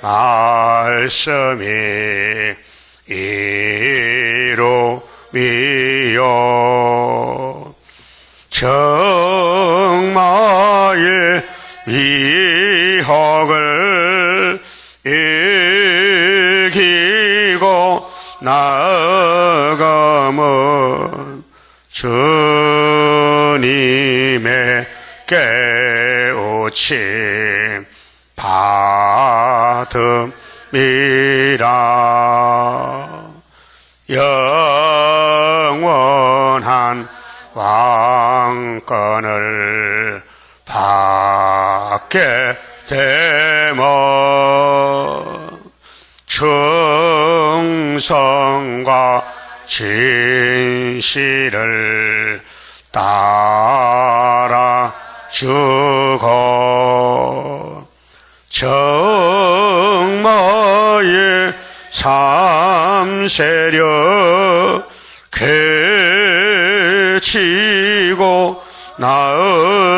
말씀이 이루미요 정마의 위협을 이기고 나아가면 주님의 깨우침 받음이라. 영원한 왕권을 받게 되면 충성과 진실을 따라 주고 세력 개치고 나아가면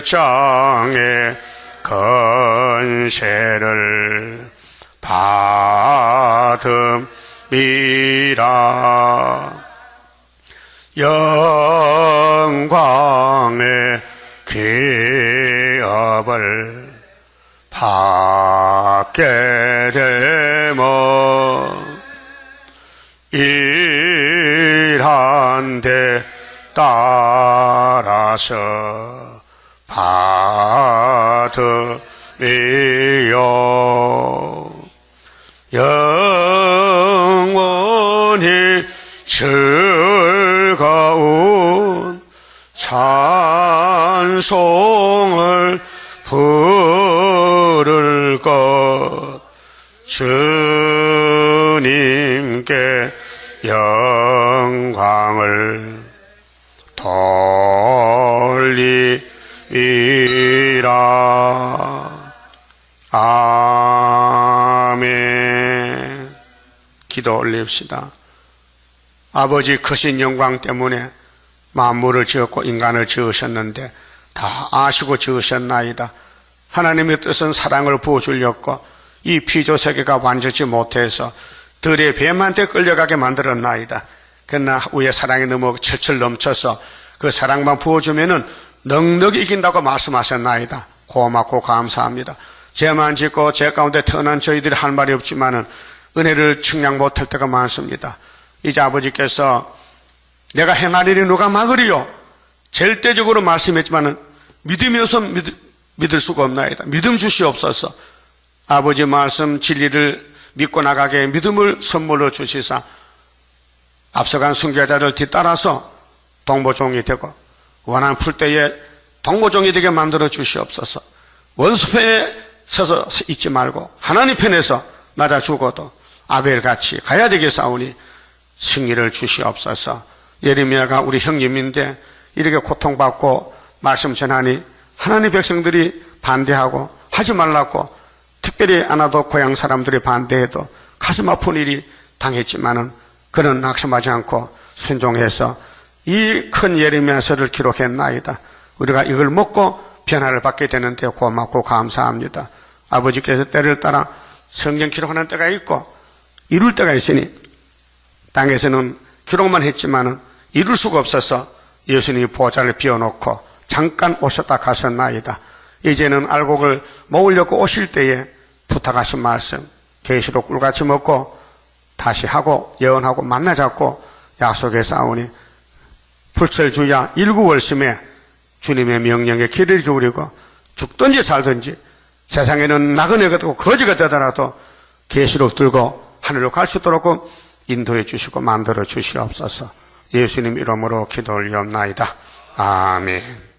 철장의 건세를 받음이라. 영광의 기업을 받게 되면 일한 데 따라서 받으리요. 영원히 즐거운 찬송을 부를 것, 주님께 영광을 돌리리라. 아멘. 기도 올립시다. 아버지 크신 영광 때문에 만물을 지었고 인간을 지으셨는데 다 아시고 지으셨나이다. 하나님의 뜻은 사랑을 부어주려고 이 피조세계가 완전치 못해서 들의 뱀한테 끌려가게 만들었나이다. 그러나 위에 사랑이 너무 철철 넘쳐서 그 사랑만 부어주면은 넉넉히 이긴다고 말씀하셨나이다. 고맙고 감사합니다. 죄만 짓고 죄 가운데 태어난 저희들이 할 말이 없지만은 은혜를 측량 못할 때가 많습니다. 이제 아버지께서 내가 행할 일이 누가 막으리요? 절대적으로 말씀했지만은 믿음이 없어 믿을 수가 없나이다. 믿음 주시옵소서. 아버지 말씀 진리를 믿고 나가게 믿음을 선물로 주시사 앞서간 순교자를 뒤따라서 동보종이 되고 원한 풀 때에 동보종이 되게 만들어 주시옵소서. 원수 편에 서서 있지 말고 하나님 편에서 맞아 죽어도 아벨같이 가야 되겠사오니 승리를 주시옵소서. 예레미야가 우리 형님인데 이렇게 고통받고 말씀 전하니 하나님 백성들이 반대하고 하지 말라고 특별히 아나도 고향 사람들이 반대해도 가슴 아픈 일이 당했지만은 그는 낙심하지 않고 순종해서 이 큰 예레미야서를 기록했나이다. 우리가 이걸 먹고 변화를 받게 되는데 고맙고 감사합니다. 아버지께서 때를 따라 성경 기록하는 때가 있고 이룰 때가 있으니 땅에서는 기록만 했지만은 이룰 수가 없어서 예수님이 보좌를 비워놓고 잠깐 오셨다 가셨나이다. 이제는 알곡을 모으려고 오실 때에 부탁하신 말씀 계시록 꿀같이 먹고 다시 하고 예언하고 만나자고 약속에 싸우니 불철주야 일구월심에 주님의 명령에 귀를 기울이고 죽든지 살든지 세상에는 나그네가 되고 거지가 되더라도 계시록 들고 하늘로 갈 수 있도록 인도해 주시고 만들어 주시옵소서. 예수님 이름으로 기도 올리옵나이다. 아멘.